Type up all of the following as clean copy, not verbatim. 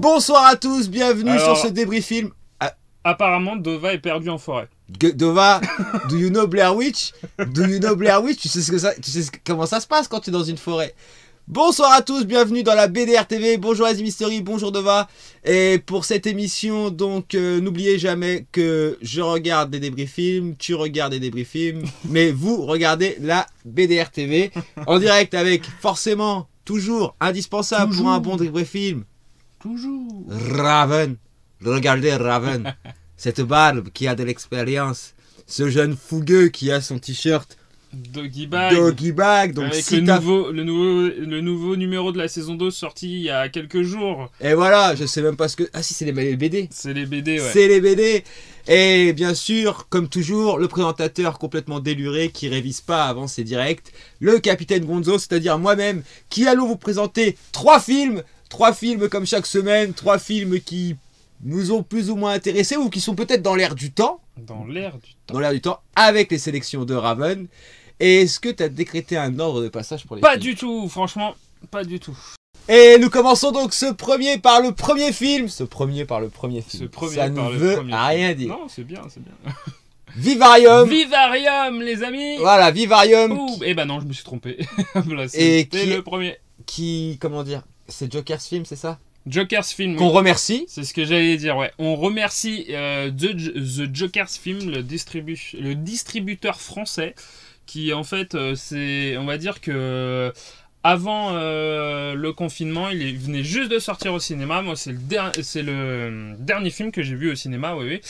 Bonsoir à tous, bienvenue sur ce débrief film. Apparemment, Dova est perdu en forêt. Dova, do you know Blair Witch? Do you know Blair Witch? Tu sais comment ça se passe quand tu es dans une forêt. Bonsoir à tous, bienvenue dans la BDR TV. Bonjour Asie Mystery, bonjour Dova. Et pour cette émission, donc, n'oubliez jamais que je regarde des débriefs films, tu regardes des débriefs films, mais vous regardez la BDR TV en direct avec forcément, toujours, indispensable pour un bon débrief film. Toujours. Raven. Regardez Raven. Cette barbe qui a de l'expérience. Ce jeune fougueux qui a son t-shirt Doggy Bag. Doggy Bag. Donc avec si le nouveau numéro de la saison 2 sorti il y a quelques jours. Et voilà, je sais même pas ce que... Ah si, c'est les BD. C'est les BD, ouais. C'est les BD. Et bien sûr, comme toujours, le présentateur complètement déluré qui révise pas avant ses directs. Le capitaine Gonzo, c'est-à-dire moi-même, qui allons vous présenter 3 films. 3 films comme chaque semaine. 3 films qui nous ont plus ou moins intéressés ou qui sont peut-être dans l'air du temps. Dans l'air du temps. Dans l'air du temps, avec les sélections de Raven. Et est-ce que tu as décrété un ordre de passage pour les Pas films? du tout, franchement, pas du tout. Et nous commençons donc ce premier par le premier film. Ça ne veut rien dire. Non, c'est bien, c'est bien. Vivarium. Vivarium, les amis. Voilà, Vivarium. Ouh, eh ben non, je me suis trompé. Voilà, Et le premier. Qui, comment dire, c'est Joker's film, c'est ça? Joker's Film. Qu'on remercie. C'est ce que j'allais dire, ouais. On remercie The Joker's Film, le distributeur français, qui en fait, on va dire que avant le confinement, il venait juste de sortir au cinéma. Moi, c'est le dernier film que j'ai vu au cinéma, oui.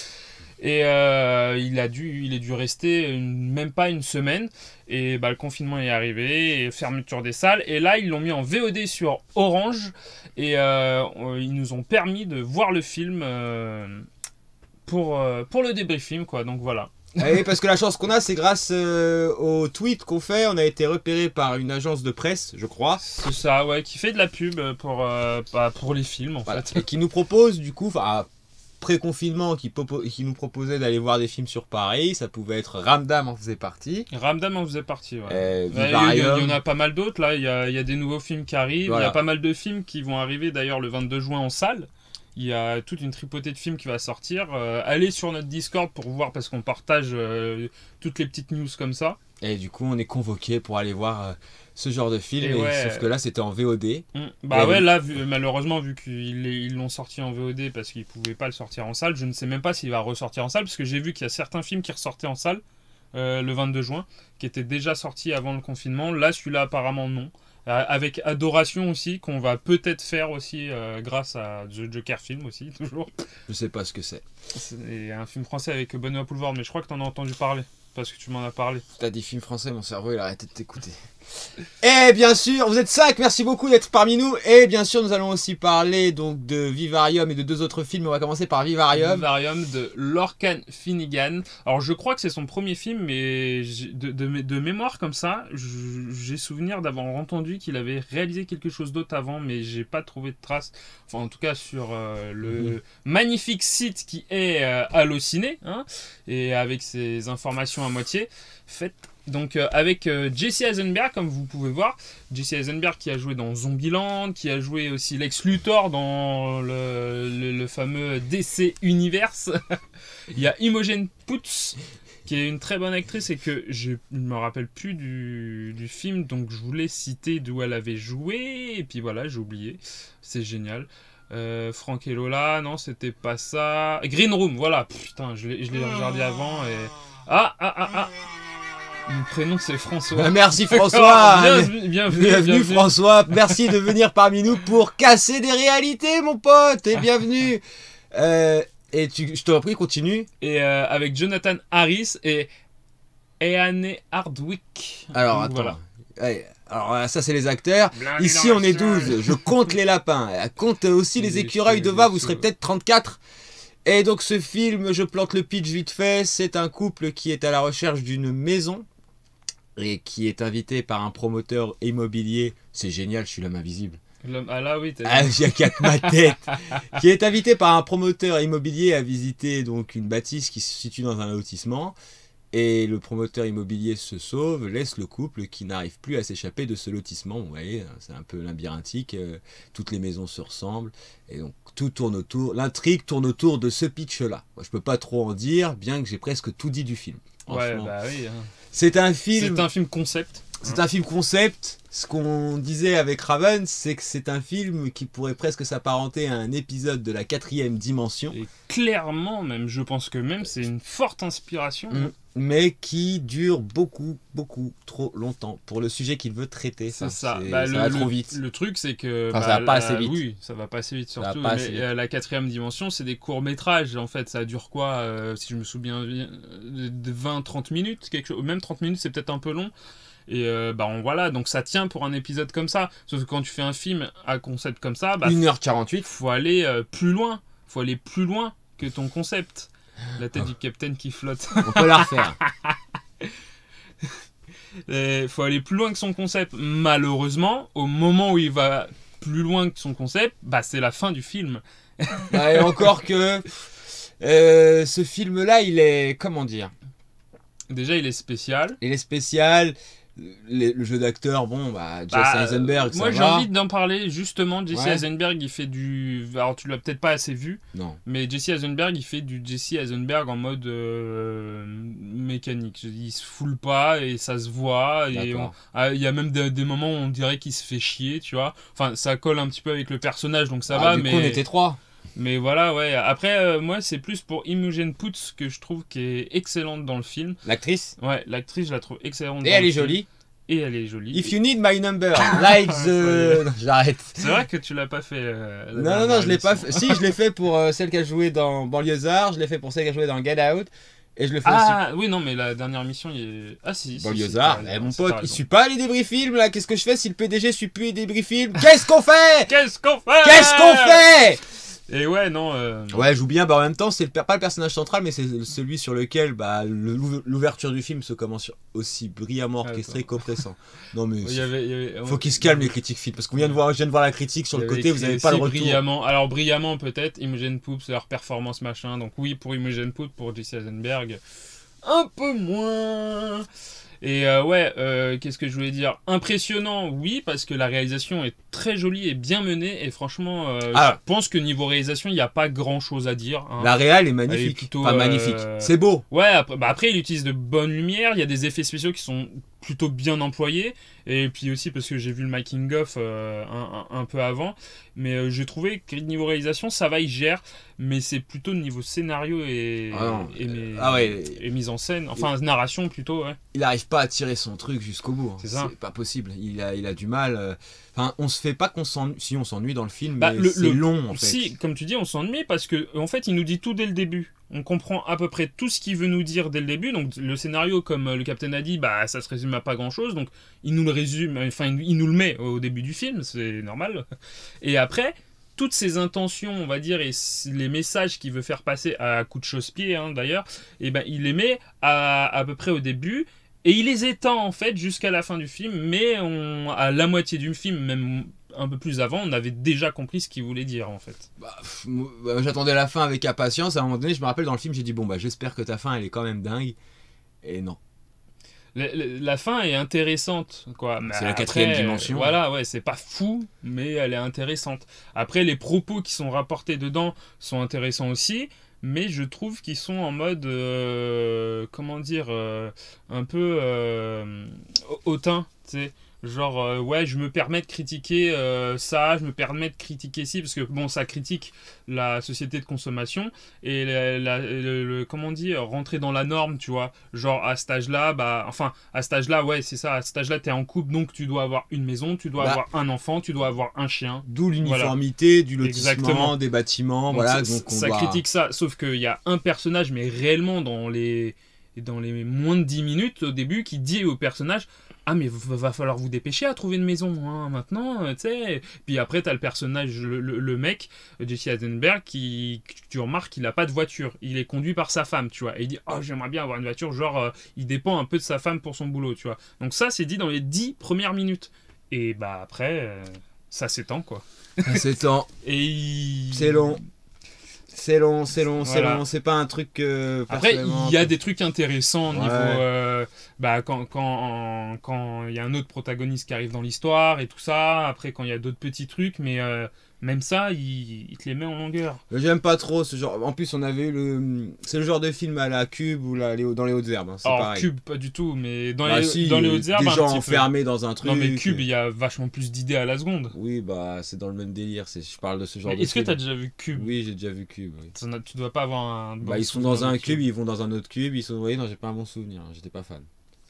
Et il a dû rester même pas une semaine. Et bah, le confinement est arrivé, et fermeture des salles. Et là, ils l'ont mis en VOD sur Orange. Et ils nous ont permis de voir le film pour le débriefing, quoi. Donc voilà. Oui, parce que la chance qu'on a, c'est grâce au tweet qu'on fait. On a été repéré par une agence de presse, je crois. C'est ça, ouais, qui fait de la pub pour les films, en fait. Et qui nous propose, du coup, pré-confinement, qui nous proposait d'aller voir des films sur Paris. Ça pouvait être Ramdam en faisait partie. Ramdam en faisait partie, ouais. Il y en a pas mal d'autres, là. Il y a des nouveaux films qui arrivent. Voilà. Il y a pas mal de films qui vont arriver, d'ailleurs, le 22 juin en salle. Il y a toute une tripotée de films qui va sortir. Allez sur notre Discord pour voir, parce qu'on partage toutes les petites news comme ça. Et du coup, on est convoqué pour aller voir ce genre de film. Sauf que là, c'était en VOD. Bah ouais, là, malheureusement, vu qu'ils l'ont sorti en VOD parce qu'ils pouvaient pas le sortir en salle, je ne sais même pas s'il va ressortir en salle, parce que j'ai vu qu'il y a certains films qui ressortaient en salle le 22 juin, qui étaient déjà sortis avant le confinement. Là, celui-là, apparemment, non. Avec Adoration aussi, qu'on va peut-être faire aussi grâce à The Joker Film aussi, toujours. Je sais pas ce que c'est. C'est un film français avec Benoît Poelvoorde, mais je crois que t'en as entendu parler, parce que tu m'en as parlé. T'as dit film français, mon cerveau il a arrêté de t'écouter. Et bien sûr, vous êtes 5, merci beaucoup d'être parmi nous. Et bien sûr, nous allons aussi parler donc de Vivarium et de 2 autres films. On va commencer par Vivarium. Vivarium de Lorcan Finnegan. Alors je crois que c'est son premier film, mais de mémoire comme ça, j'ai souvenir d'avoir entendu qu'il avait réalisé quelque chose d'autre avant, mais j'ai pas trouvé de traces. Enfin, en tout cas sur le magnifique site qui est Allociné, hein, et avec ses informations à moitié faites. Donc avec Jesse Eisenberg, comme vous pouvez voir, Jesse Eisenberg qui a joué dans Zombieland, qui a joué aussi Lex Luthor dans le fameux DC Universe. Il y a Imogen Poots, qui est une très bonne actrice et que je ne me rappelle plus du film, donc je voulais citer d'où elle avait joué, et puis voilà, j'ai oublié, c'est génial. Franck et Lola, non c'était pas ça. Green Room, voilà, putain, je l'ai regardé avant et... Mon prénom c'est François. Merci François. Bienvenue François. Merci de venir parmi nous pour casser des réalités, mon pote. Et bienvenue. Et je te prie, continue. Et avec Jonathan Harris et Eane Hardwick. Alors attends. Voilà. Ouais, alors ça c'est les acteurs. Ici on est 12. Je compte les lapins. Compte aussi les écureuils de va. Vous serez peut-être 34. Et donc ce film, je plante le pitch vite fait. C'est un couple qui est à la recherche d'une maison et qui est invité par un promoteur immobilier. C'est génial, je suis l'homme invisible. Ah là oui, il y a qu'à ma tête. Qui est invité par un promoteur immobilier à visiter donc une bâtisse qui se situe dans un lotissement. Et le promoteur immobilier se sauve, laisse le couple qui n'arrive plus à s'échapper de ce lotissement. Vous voyez, c'est un peu labyrinthique, toutes les maisons se ressemblent, et donc tout tourne autour, l'intrigue tourne autour de ce pitch-là. Moi, je peux pas trop en dire, bien que j'ai presque tout dit du film. Ouais, bah oui. C'est un film concept. C'est un film concept. Ce qu'on disait avec Raven, c'est que c'est un film qui pourrait presque s'apparenter à un épisode de la 4e dimension. Et clairement, même, je pense que même c'est une forte inspiration. Mais qui dure beaucoup trop longtemps pour le sujet qu'il veut traiter. C'est ça. Ça va trop vite. Le truc, c'est que ça va pas assez vite. Oui, ça va pas assez vite surtout. Mais la 4e dimension, c'est des courts métrages. En fait, ça dure quoi, si je me souviens bien, de 20-30 minutes, quelque chose. Même 30 minutes, c'est peut-être un peu long. Et voilà, donc ça tient pour un épisode comme ça. Sauf que quand tu fais un film à concept comme ça, 1h48. Faut aller plus loin. Faut aller plus loin que ton concept. La tête du capitaine qui flotte. On peut la refaire. Faut aller plus loin que son concept. Malheureusement, au moment où il va plus loin que son concept, c'est la fin du film. Et encore que ce film-là, il est... Comment dire ? Déjà, il est spécial. Il est spécial. Le jeu d'acteur, Jesse Eisenberg, moi j'ai envie d'en parler justement. Jesse Eisenberg, il fait du... Alors tu l'as peut-être pas assez vu, non. Mais Jesse Eisenberg, il fait du Jesse Eisenberg en mode mécanique. Il se foule pas et ça se voit. Et il y a même des moments où on dirait qu'il se fait chier, tu vois. Enfin, ça colle un petit peu avec le personnage, donc ça va. Du coup, on était 3. Mais voilà, ouais. Après, moi, c'est plus pour Imogen Poots que je trouve qui est excellente dans le film. L'actrice ? Ouais, l'actrice, je la trouve excellente. Et elle est jolie. Et elle est jolie. If you need my number, like the... Non, j'arrête. C'est vrai que tu l'as pas fait. Non, je l'ai pas fait. Si, je l'ai fait pour celle qui a joué dans Banlieusard, je l'ai fait pour celle qui a joué dans Get Out. Et je le fais aussi. Oui, non, mais la dernière mission, il est... Ah, si. Banlieusard, mon pote, il suit pas les débris films, là. Qu'est-ce que je fais si le PDG suit plus les débris films ? Qu'est-ce qu'on fait ? Qu'est-ce qu'on fait ? Et ouais, non. Ouais, joue bien. En même temps, c'est pas le personnage central, mais c'est celui sur lequel l'ouverture du film se commence aussi brillamment orchestré qu'oppressant. Non, mais faut qu'il se calme les critiques films, parce qu'on je viens de voir la critique sur le côté, vous avez pas le retour. Brillamment. Alors brillamment peut-être. Imogen Poots, leur performance machin. Donc oui pour Imogen Poots, pour Jesse Eisenberg, un peu moins. Et qu'est-ce que je voulais dire ? Impressionnant, oui, parce que la réalisation est très jolie et bien menée. Et franchement, je pense que niveau réalisation, il n'y a pas grand-chose à dire. Hein. La réal est magnifique. Plutôt, magnifique. C'est beau. Ouais, après, il utilise de bonnes lumières. Il y a des effets spéciaux qui sont plutôt bien employés. Et puis aussi parce que j'ai vu le making of un peu avant. Mais j'ai trouvé que niveau réalisation, ça va, il gère. Mais c'est plutôt niveau scénario et mise en scène. Enfin, narration plutôt, ouais. Il n'arrive pas à tirer son truc jusqu'au bout. Hein. C'est pas possible. Il a du mal. Enfin, on se fait pas qu'on s'ennuie. Si, on s'ennuie dans le film, mais c'est long, en fait. Si, comme tu dis, on s'ennuie parce que en fait, il nous dit tout dès le début. On comprend à peu près tout ce qu'il veut nous dire dès le début. Donc, le scénario, comme le capitaine a dit, ça se résume à pas grand-chose. Donc, il nous le résume, il nous le met au début du film, c'est normal. Et après, toutes ses intentions, on va dire, et les messages qu'il veut faire passer à coup de chausse-pied, hein, d'ailleurs, il les met à peu près au début. Et il les étend, en fait, jusqu'à la fin du film. Mais à la moitié du film, même un peu plus avant, on avait déjà compris ce qu'il voulait dire, en fait. J'attendais la fin avec impatience. À un moment donné, je me rappelle, dans le film, j'ai dit, j'espère que ta fin, elle est quand même dingue. Et non. La fin est intéressante, quoi. C'est la 4e dimension. Voilà, ouais, c'est pas fou, mais elle est intéressante. Après, les propos qui sont rapportés dedans sont intéressants aussi, mais je trouve qu'ils sont en mode, comment dire, un peu hautain, tu sais. Genre, je me permets de critiquer ça, je me permets de critiquer ci, parce que ça critique la société de consommation et comment dire, rentrer dans la norme, tu vois. Genre, à cet âge-là, à cet âge-là, ouais, c'est ça, à cet âge-là, t'es en couple, donc tu dois avoir une maison, tu dois avoir un enfant, tu dois avoir un chien. D'où l'uniformité du lotissement, des bâtiments, donc ça critique ça, sauf qu'il y a un personnage, mais réellement dans les moins de 10 minutes au début, qui dit au personnage: ah, mais va falloir vous dépêcher à trouver une maison, hein, maintenant, tu sais. Puis après, t'as le personnage, le mec, Jesse Eisenberg, tu remarques qu'il a pas de voiture. Il est conduit par sa femme, tu vois. Et il dit: oh, j'aimerais bien avoir une voiture. Genre, il dépend un peu de sa femme pour son boulot, tu vois. Donc ça, c'est dit dans les 10 premières minutes. Et après, ça s'étend, quoi. Ça s'étend. Et c'est long. C'est long, c'est long, c'est Voilà. long. C'est pas un truc. Après, personnellement, il y a des trucs intéressants au niveau. Ouais. Quand il y a un autre protagoniste qui arrive dans l'histoire et tout ça. Après, quand il y a d'autres petits trucs, mais même ça, il te les met en longueur. J'aime pas trop ce genre. En plus, on avait eu le. C'est le genre de film à la Cube ou dans les hautes herbes. Hein. C'est Alors, pareil. Cube, pas du tout, mais dans Bah les, si, dans les hautes herbes, des un gens petit peu. enfermés dans un truc. Non, mais Cube, il y a vachement plus d'idées à la seconde. Oui, bah c'est dans le même délire. Je parle de ce genre Mais de est-ce que film. t'as déjà vu Cube? Oui, j'ai déjà vu Cube. Oui. Tu dois pas avoir un. Bah, bon ils sont souvenir dans un de cube, ils vont dans un autre cube. Ils sont. Oui, non, j'ai pas un bon souvenir. J'étais pas fan.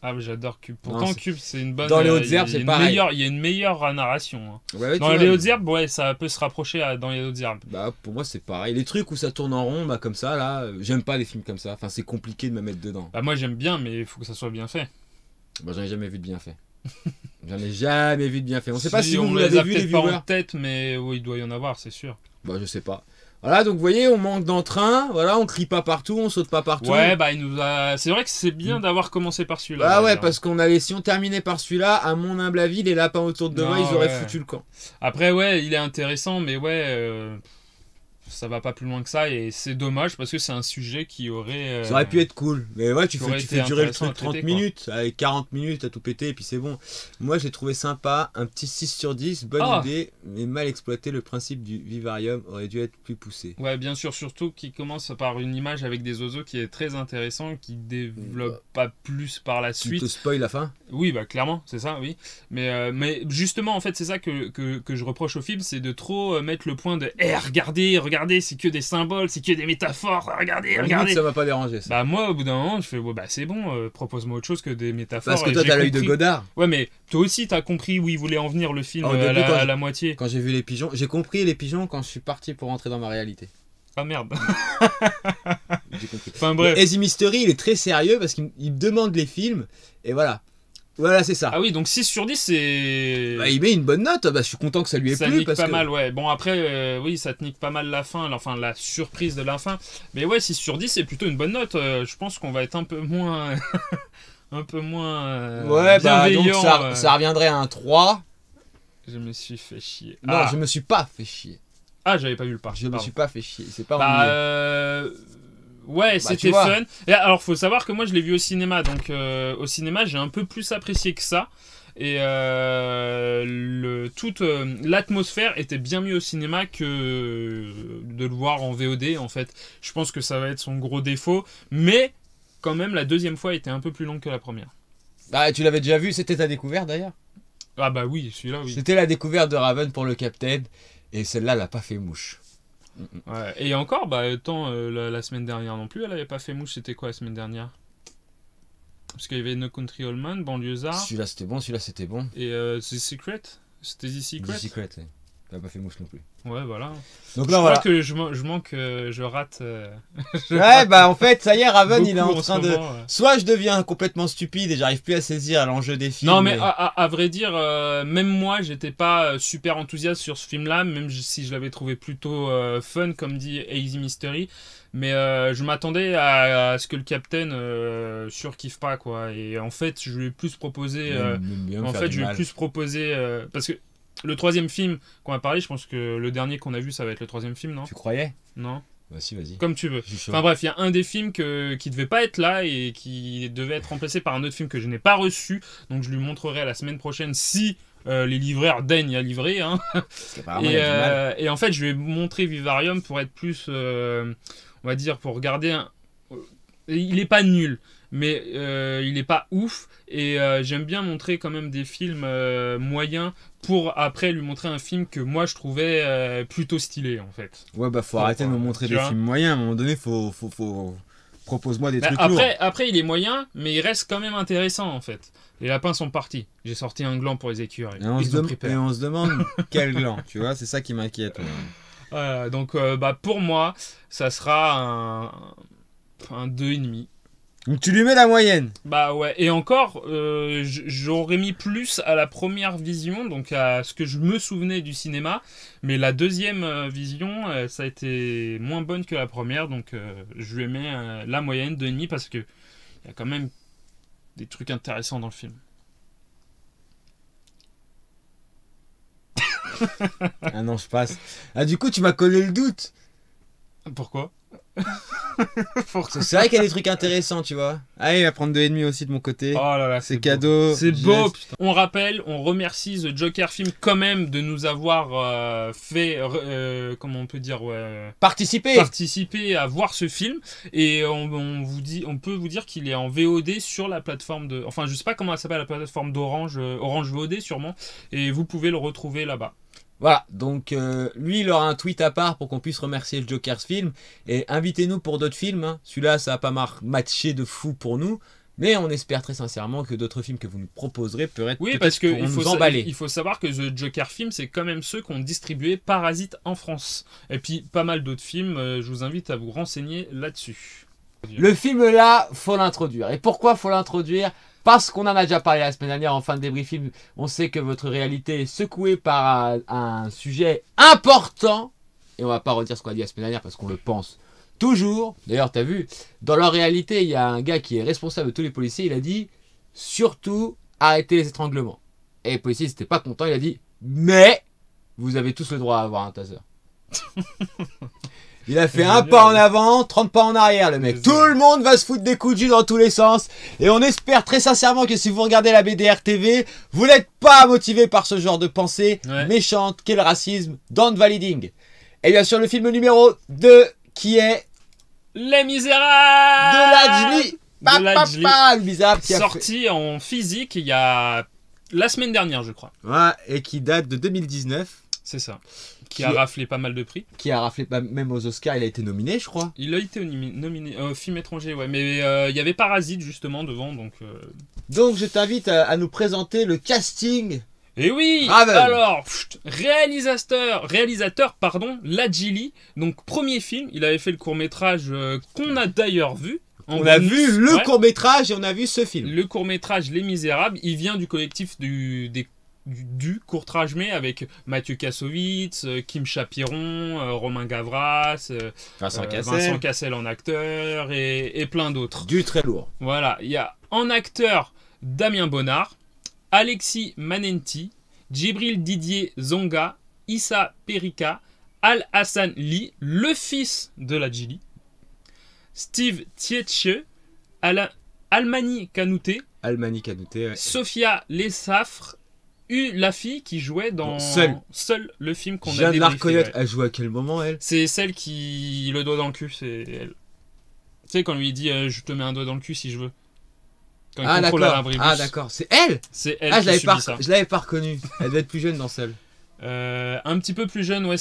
Ah, mais j'adore Cube. Non, Pourtant, c'est- Cube, c'est une bonne. Dans les hautes il y a herbes, c'est une pareil. meilleure- Il y a une meilleure narration. Hein. Ouais, tu Dans vois, les mais- hautes herbes, ouais, ça peut se rapprocher dans les hautes herbes. Bah pour moi c'est pareil. Les trucs où ça tourne en rond, bah comme ça là, j'aime pas les films comme ça. Enfin c'est compliqué de me mettre dedans. Bah, moi, j'aime bien, mais il faut que ça soit bien fait. Bah j'en ai jamais vu de bien fait. J'en ai jamais vu de bien fait. On sait pas si on vous les l'avez a vu les peut-être pas viewers. en tête, mais oui, il doit y en avoir, c'est sûr. Bah je sais pas. Voilà donc vous voyez on manque d'entrain. Voilà on crie pas partout, on saute pas partout. Ouais, bah, il nous a. C'est vrai que c'est bien d'avoir commencé par celui-là. Bah ouais d'ailleurs. parce qu'on allait si on terminait par celui-là, à mon humble avis les lapins autour de demain Non, ils auraient ouais. foutu le camp. Après, ouais, il est intéressant, mais ouais, ça va pas plus loin que ça, et c'est dommage parce que c'est un sujet qui aurait. Ça aurait pu être cool. Mais ouais tu ça aurait fais été durer le intéressant truc à 30 traiter, quoi. minutes, avec 40 minutes à tout péter et puis c'est bon. Moi j'ai trouvé sympa, un petit 6 sur 10, bonne Ah. idée, mais mal exploité, le principe du vivarium aurait dû être plus poussé. Ouais, bien sûr, surtout qu'il commence par une image avec des oiseaux qui est très intéressant, qui développe pas plus par la Tu suite. te spoil la fin. Oui, bah clairement, c'est ça, oui. Mais justement, en fait, c'est ça que je reproche au film, c'est de trop mettre le point de regardez, c'est que des symboles, c'est que des métaphores, regardez, regardez. Ça m'a pas dérangé ça. Bah moi, au bout d'un moment, je fais, ouais, bah c'est bon, propose-moi autre chose que des métaphores. Parce que et toi j'ai t'as l'œil de compris- Godard. Ouais, mais toi aussi, t'as compris où il voulait en venir le film Au début, à quand la moitié. Quand j'ai vu les pigeons, j'ai compris les pigeons quand je suis parti pour rentrer dans ma réalité. Ah merde. J'ai compris. Enfin bref. Easy Mystery il est très sérieux parce qu'il me demande les films et voilà. Voilà c'est ça. Ah oui, donc 6 sur 10, c'est... Bah, il met une bonne note, bah, je suis content que ça lui ait Ça plu nique parce pas que... mal, ouais. Bon, après, oui, ça te nique pas mal la fin, enfin la surprise de la fin. Mais ouais, 6 sur 10, c'est plutôt une bonne note. Je pense qu'on va être un peu moins... un peu moins Ouais bah donc bienveillant. ça reviendrait à un 3. Je me suis fait chier. Non Ah, je me suis pas fait chier. Ah, j'avais pas vu le parc. Je me pardon. suis pas fait chier. C'est pas Bah, ennuyé. ouais, tu c'était vois. fun. Et alors, faut savoir que moi, je l'ai vu au cinéma. Donc, au cinéma, j'ai un peu plus apprécié que ça. Et toute l'atmosphère était bien mieux au cinéma que de le voir en VOD, en fait. Je pense que ça va être son gros défaut. Mais, quand même, la deuxième fois était un peu plus longue que la première. Ah tu l'avais déjà vu, c'était ta découverte d'ailleurs. Ah bah oui, celui-là, oui. C'était la découverte de Raven pour le Captain et celle-là elle a pas fait mouche. Ouais. Et encore, bah, tant la semaine dernière non plus, elle avait pas fait mouche. C'était quoi la semaine dernière? Parce qu'il y avait No Country for Old Men, Banlieusard, Celui-là c'était bon, celui-là c'était bon. et The Secret. C'était The Secret. The Secret, ouais. Elle a pas fait mouche non plus. Ouais, voilà. Donc Je là crois voilà. que je manque, je rate. Ouais bah en fait ça y est Raven il est en beaucoup train ce de... moment, ouais. Soit je deviens complètement stupide et j'arrive plus à saisir l'enjeu des films. Non, mais à vrai dire, même moi, j'étais pas super enthousiaste sur ce film-là, même si je l'avais trouvé plutôt fun, comme dit Easy Mystery. Mais je m'attendais à ce que le Captain surkiffe pas, quoi. Et en fait, je lui ai plus proposé. Je vais plus proposer. Parce que le troisième film qu'on a parlé, je pense que le dernier qu'on a vu, ça va être le troisième film, non? Tu croyais? Non? Bah si vas-y. Comme tu veux. Je suis chaud. Enfin bref, il y a un des films qui devait pas être là et qui devait être remplacé par un autre film que je n'ai pas reçu. Donc je lui montrerai la semaine prochaine si les livreurs daignent à livrer. Hein. Parce qu'apparemment, il y a du mal. Et en fait, je vais montrer Vivarium pour être plus, on va dire, pour regarder. Il est pas nul, mais il est pas ouf. Et j'aime bien montrer quand même des films moyens pour après lui montrer un film que moi je trouvais plutôt stylé en fait. Ouais bah faut arrêter de me montrer tu des vois. films moyens. À un moment donné faut... Propose-moi des trucs lourds. Après, il est moyen, mais il reste quand même intéressant en fait. Les lapins sont partis. J'ai sorti un gland pour les écureuils. Et on, Ils ont pris peur. et on se demande quel gland, tu vois, c'est ça qui m'inquiète. Donc, pour moi, ça sera un 2,5. Donc tu lui mets la moyenne. Bah ouais, et encore, j'aurais mis plus à la première vision, donc à ce que je me souvenais du cinéma, mais la deuxième vision, ça a été moins bonne que la première, donc je lui mets la moyenne 2,5 parce que il y a quand même des trucs intéressants dans le film. Ah non, je passe. Ah du coup tu m'as collé le doute. Pourquoi? C'est vrai qu'il y a des trucs intéressants, tu vois. Ah, il va prendre 2,5 aussi de mon côté. Oh là là, C'est beau. cadeau. C'est JS. beau, putain. On rappelle, on remercie The Joker Film quand même de nous avoir fait, comment on peut dire, participer à voir ce film. Et on peut vous dire qu'il est en VOD sur la plateforme de... Enfin, je sais pas comment elle s'appelle, la plateforme d'Orange, Orange VOD sûrement. Et vous pouvez le retrouver là-bas. Voilà, donc lui il aura un tweet à part pour qu'on puisse remercier le Joker's film. Et invitez-nous pour d'autres films, hein. Celui-là ça va pas matché de fou pour nous. Mais on espère très sincèrement que d'autres films que vous nous proposerez pourraient être Oui, parce qu'il il faut savoir que The Joker Film, c'est quand même ceux qui ont distribué Parasite en France. Et puis pas mal d'autres films, je vous invite à vous renseigner là-dessus. Le film là, faut l'introduire. Et pourquoi faut l'introduire? Parce qu'on en a déjà parlé la semaine dernière en fin de débriefing. On sait que votre réalité est secouée par un sujet important. Et on va pas redire ce qu'on a dit la semaine dernière parce qu'on le pense toujours. D'ailleurs, tu as vu, dans leur réalité, il y a un gars qui est responsable de tous les policiers. Il a dit, surtout, arrêtez les étranglements. Et les policiers n'étaient pas contents. Il a dit, mais vous avez tous le droit à avoir un taser. Il a fait un pas en avant, 30 pas en arrière, le mec. Tout le monde va se foutre des coups de jus dans tous les sens. Et on espère très sincèrement que si vous regardez la BDR TV, vous n'êtes pas motivé par ce genre de pensée méchante qu'est le racisme. Don't validing. Et bien sûr, le film numéro 2 qui est Les Misérables de Ladjli. Le Misérable qui a sorti en physique il y a la semaine dernière, je crois. Ouais, et qui date de 2019. C'est ça. Qui a raflé pas mal de prix. Qui a raflé même aux Oscars, il a été nominé, je crois. Il a été nominé film étranger, ouais. Mais il y avait Parasite justement devant, donc. Donc je t'invite à nous présenter le casting. Et oui. Alors, réalisateur, Ladjli. Donc premier film, il avait fait le court métrage qu'on a d'ailleurs vu. On a vu le court métrage et on a vu ce film. Le court métrage Les Misérables, il vient du collectif du court-métrage mais avec Mathieu Kassovitz, Kim Chapiron, Romain Gavras, Vincent Cassel en acteur et plein d'autres. Du très lourd. Voilà, il y a en acteur Damien Bonnard, Alexis Manenti, Djibril Didier Zonga, Issa Perika, Al-Hassan Lee, le fils de Ladjli, Steve Tietche, Almani Kanouté, ouais. Sophia Lessafre, la fille qui jouait dans Seul, le film qu'on a débriefé. Je viens de la reconnaître. Elle joue à quel moment, elle? C'est celle qui le doigt dans le cul, c'est elle. Tu sais, quand lui dit je te mets un doigt dans le cul si je veux. Quand il contrôle un abribus. Ah d'accord, c'est elle. C'est elle. Ah, je l'avais pas reconnue. Elle devait être plus jeune dans Seul. Un petit peu plus jeune, ouais.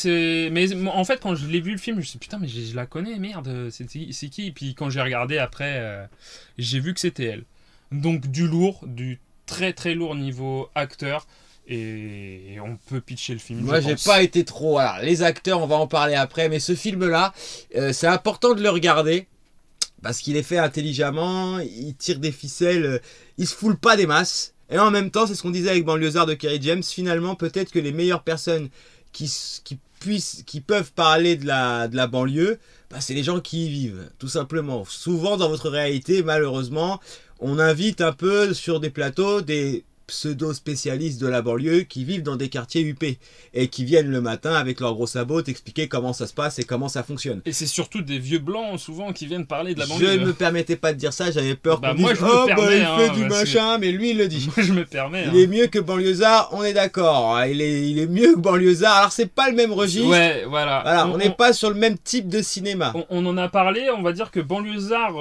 Mais en fait, quand je l'ai vu le film, je me suis dit putain, mais je la connais, merde, c'est qui? Et puis quand j'ai regardé après, j'ai vu que c'était elle. Donc du lourd, du très très lourd niveau acteur. Et on peut pitcher le film. Moi, j'ai pas été trop. Alors, les acteurs, on va en parler après. Mais ce film-là, c'est important de le regarder. Parce qu'il est fait intelligemment. Il tire des ficelles. Il se foule pas des masses. Et en même temps, c'est ce qu'on disait avec Banlieusard de Kerry James. Finalement, peut-être que les meilleures personnes qui peuvent parler de la banlieue, bah, c'est les gens qui y vivent. Tout simplement. Souvent, dans votre réalité, malheureusement, on invite un peu sur des plateaux des pseudo-spécialistes de la banlieue qui vivent dans des quartiers huppés et qui viennent le matin avec leurs gros sabots t'expliquer comment ça se passe et comment ça fonctionne. Et c'est surtout des vieux blancs souvent qui viennent parler de la banlieue. Je ne me permettais pas de dire ça, j'avais peur qu'on moi, dise il fait du machin, mais lui il le dit. Moi je me permets. Il est mieux que Banlieusard, on est d'accord. Il est mieux que Banlieusard. Alors c'est pas le même registre. Ouais, voilà. On n'est pas sur le même type de cinéma. On en a parlé, on va dire que Banlieusard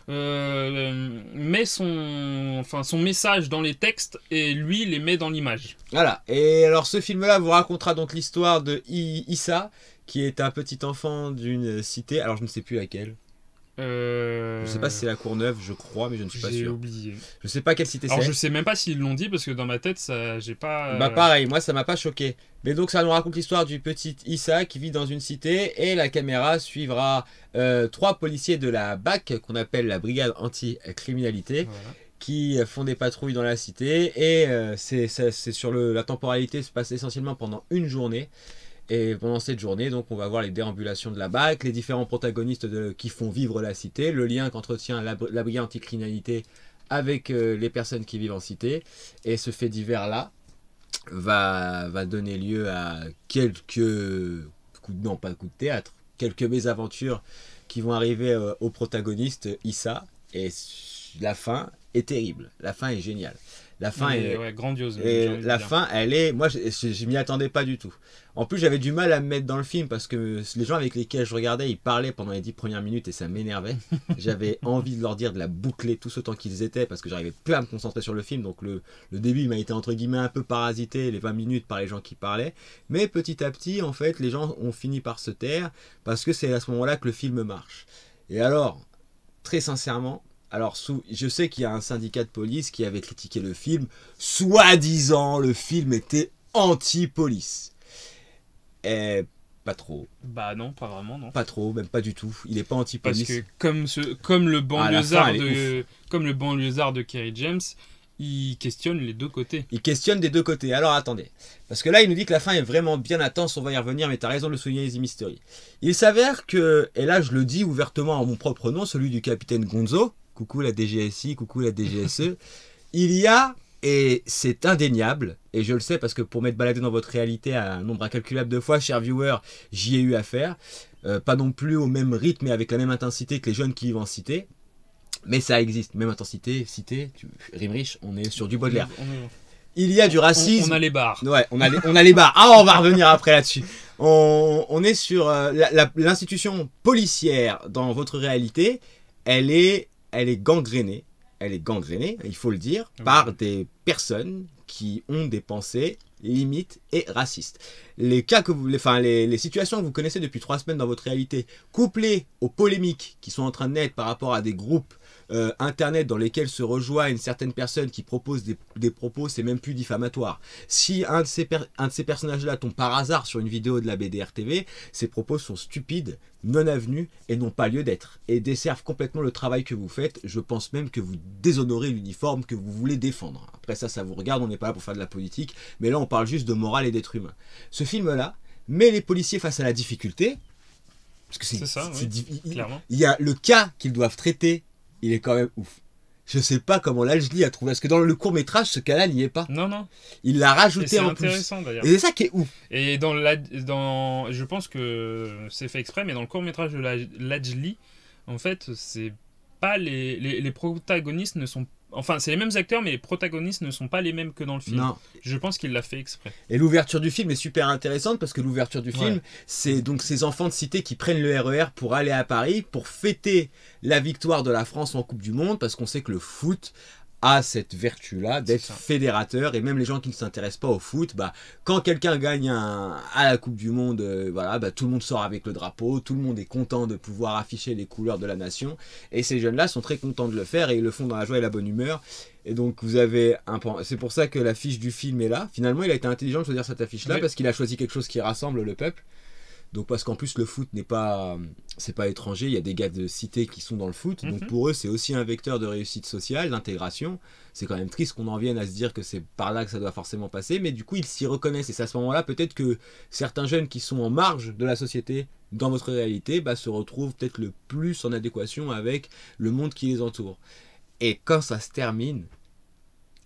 met son message dans les textes et lui les met dans l'image. Voilà, et alors ce film-là vous racontera donc l'histoire de Issa, qui est un petit enfant d'une cité, alors je ne sais plus laquelle. Je ne sais pas si c'est la Courneuve, je crois, mais je ne suis pas sûr. J'ai oublié. Je ne sais pas quelle cité c'est. Alors je sais même pas s'ils l'ont dit parce que dans ma tête, ça, j'ai pas. Bah pareil, moi ça m'a pas choqué. Mais donc ça nous raconte l'histoire du petit Issa qui vit dans une cité et la caméra suivra 3 policiers de la BAC qu'on appelle la brigade anti-criminalité. Voilà. Qui font des patrouilles dans la cité et c'est sur la temporalité se passe essentiellement pendant une journée. Et pendant cette journée, donc, on va voir les déambulations de la BAC, les différents protagonistes qui font vivre la cité, le lien qu'entretient la brigade anticriminalité avec les personnes qui vivent en cité. Et ce fait divers-là va donner lieu à quelques pas de coups de théâtre, quelques mésaventures qui vont arriver au protagoniste Issa. Et la fin est terrible. La fin est géniale. La fin est ouais, grandiose. Et la fin, elle est... Moi, je m'y attendais pas du tout. En plus, j'avais du mal à me mettre dans le film parce que les gens avec lesquels je regardais, ils parlaient pendant les 10 premières minutes et ça m'énervait. J'avais envie de leur dire de la boucler tout ce temps qu'ils étaient parce que j'arrivais plus à me concentrer sur le film. Donc le début, il m'a été entre guillemets un peu parasité, les 20 minutes par les gens qui parlaient. Mais petit à petit, en fait, les gens ont fini par se taire parce que c'est à ce moment-là que le film marche. Et alors, très sincèrement... Alors, je sais qu'il y a un syndicat de police qui avait critiqué le film. Soi-disant, le film était anti-police. Et pas trop. Bah non, pas vraiment, non. Pas trop, même pas du tout. Il est pas anti-police. Parce que comme le banlieusard de Kerry James, il questionne les deux côtés. Il questionne des deux côtés. Alors attendez. Parce que là, il nous dit que la fin est vraiment bien intense, on va y revenir, mais tu as raison de le souligner, Easy Mystery. Il s'avère que, et là je le dis ouvertement en mon propre nom, celui du capitaine Gonzo, coucou la DGSI, coucou la DGSE, il y a, et c'est indéniable, et je le sais parce que pour m'être baladé dans votre réalité un nombre incalculable de fois, chers viewers, j'y ai eu affaire, pas non plus au même rythme et avec la même intensité que les jeunes qui vivent en cité, mais ça existe, même intensité, cité, rime riche, on est sur du Baudelaire. Il y a du racisme. On a les bars. Ouais, on a les bars. Ah, on va revenir après là-dessus. On est sur l'institution policière dans votre réalité. Elle est gangrénée. Elle est gangrénée, il faut le dire, par des personnes qui ont des pensées limites et racistes. Les situations que vous connaissez depuis 3 semaines dans votre réalité, couplées aux polémiques qui sont en train de naître par rapport à des groupes internet dans lesquels se rejoignent certaines personnes qui proposent des propos, c'est même plus diffamatoire. Si un de ces personnages-là tombe par hasard sur une vidéo de la BDR TV, ces propos sont stupides, non avenus et n'ont pas lieu d'être. Et desservent complètement le travail que vous faites. Je pense même que vous déshonorez l'uniforme que vous voulez défendre. Après ça vous regarde, on n'est pas là pour faire de la politique, mais là on parle juste de morale et d'être humain. Ce film-là met les policiers face à la difficulté, parce que c'est ça, clairement. Il y a le cas qu'ils doivent traiter. Il est quand même ouf. Je sais pas comment Lajli a trouvé. Parce que dans le court-métrage, ce cas-là n'y est pas. Non. Il l'a rajouté en plus. C'est intéressant d'ailleurs. Et c'est ça qui est ouf. Et je pense que c'est fait exprès, mais dans le court-métrage de Lajli, en fait, c'est pas les protagonistes ne sont... Enfin, c'est les mêmes acteurs, mais les protagonistes ne sont pas les mêmes que dans le film. Non. Je pense qu'il l'a fait exprès. Et l'ouverture du film est super intéressante parce que l'ouverture du film, c'est donc ces enfants de cité qui prennent le RER pour aller à Paris, pour fêter la victoire de la France en Coupe du Monde, parce qu'on sait que le foot a cette vertu-là d'être fédérateur, et même les gens qui ne s'intéressent pas au foot, quand quelqu'un gagne à la Coupe du Monde, tout le monde sort avec le drapeau, tout le monde est content de pouvoir afficher les couleurs de la nation, et ces jeunes-là sont très contents de le faire, et ils le font dans la joie et la bonne humeur. Et donc vous avez c'est pour ça que l'affiche du film est là. Finalement, il a été intelligent de choisir cette affiche-là, parce qu'il a choisi quelque chose qui rassemble le peuple. Donc parce qu'en plus le foot c'est pas étranger, il y a des gars de cité qui sont dans le foot, donc pour eux c'est aussi un vecteur de réussite sociale, d'intégration. C'est quand même triste qu'on en vienne à se dire que c'est par là que ça doit forcément passer, mais du coup ils s'y reconnaissent, et c'est à ce moment-là peut-être que certains jeunes qui sont en marge de la société dans votre réalité se retrouvent peut-être le plus en adéquation avec le monde qui les entoure. Et quand ça se termine,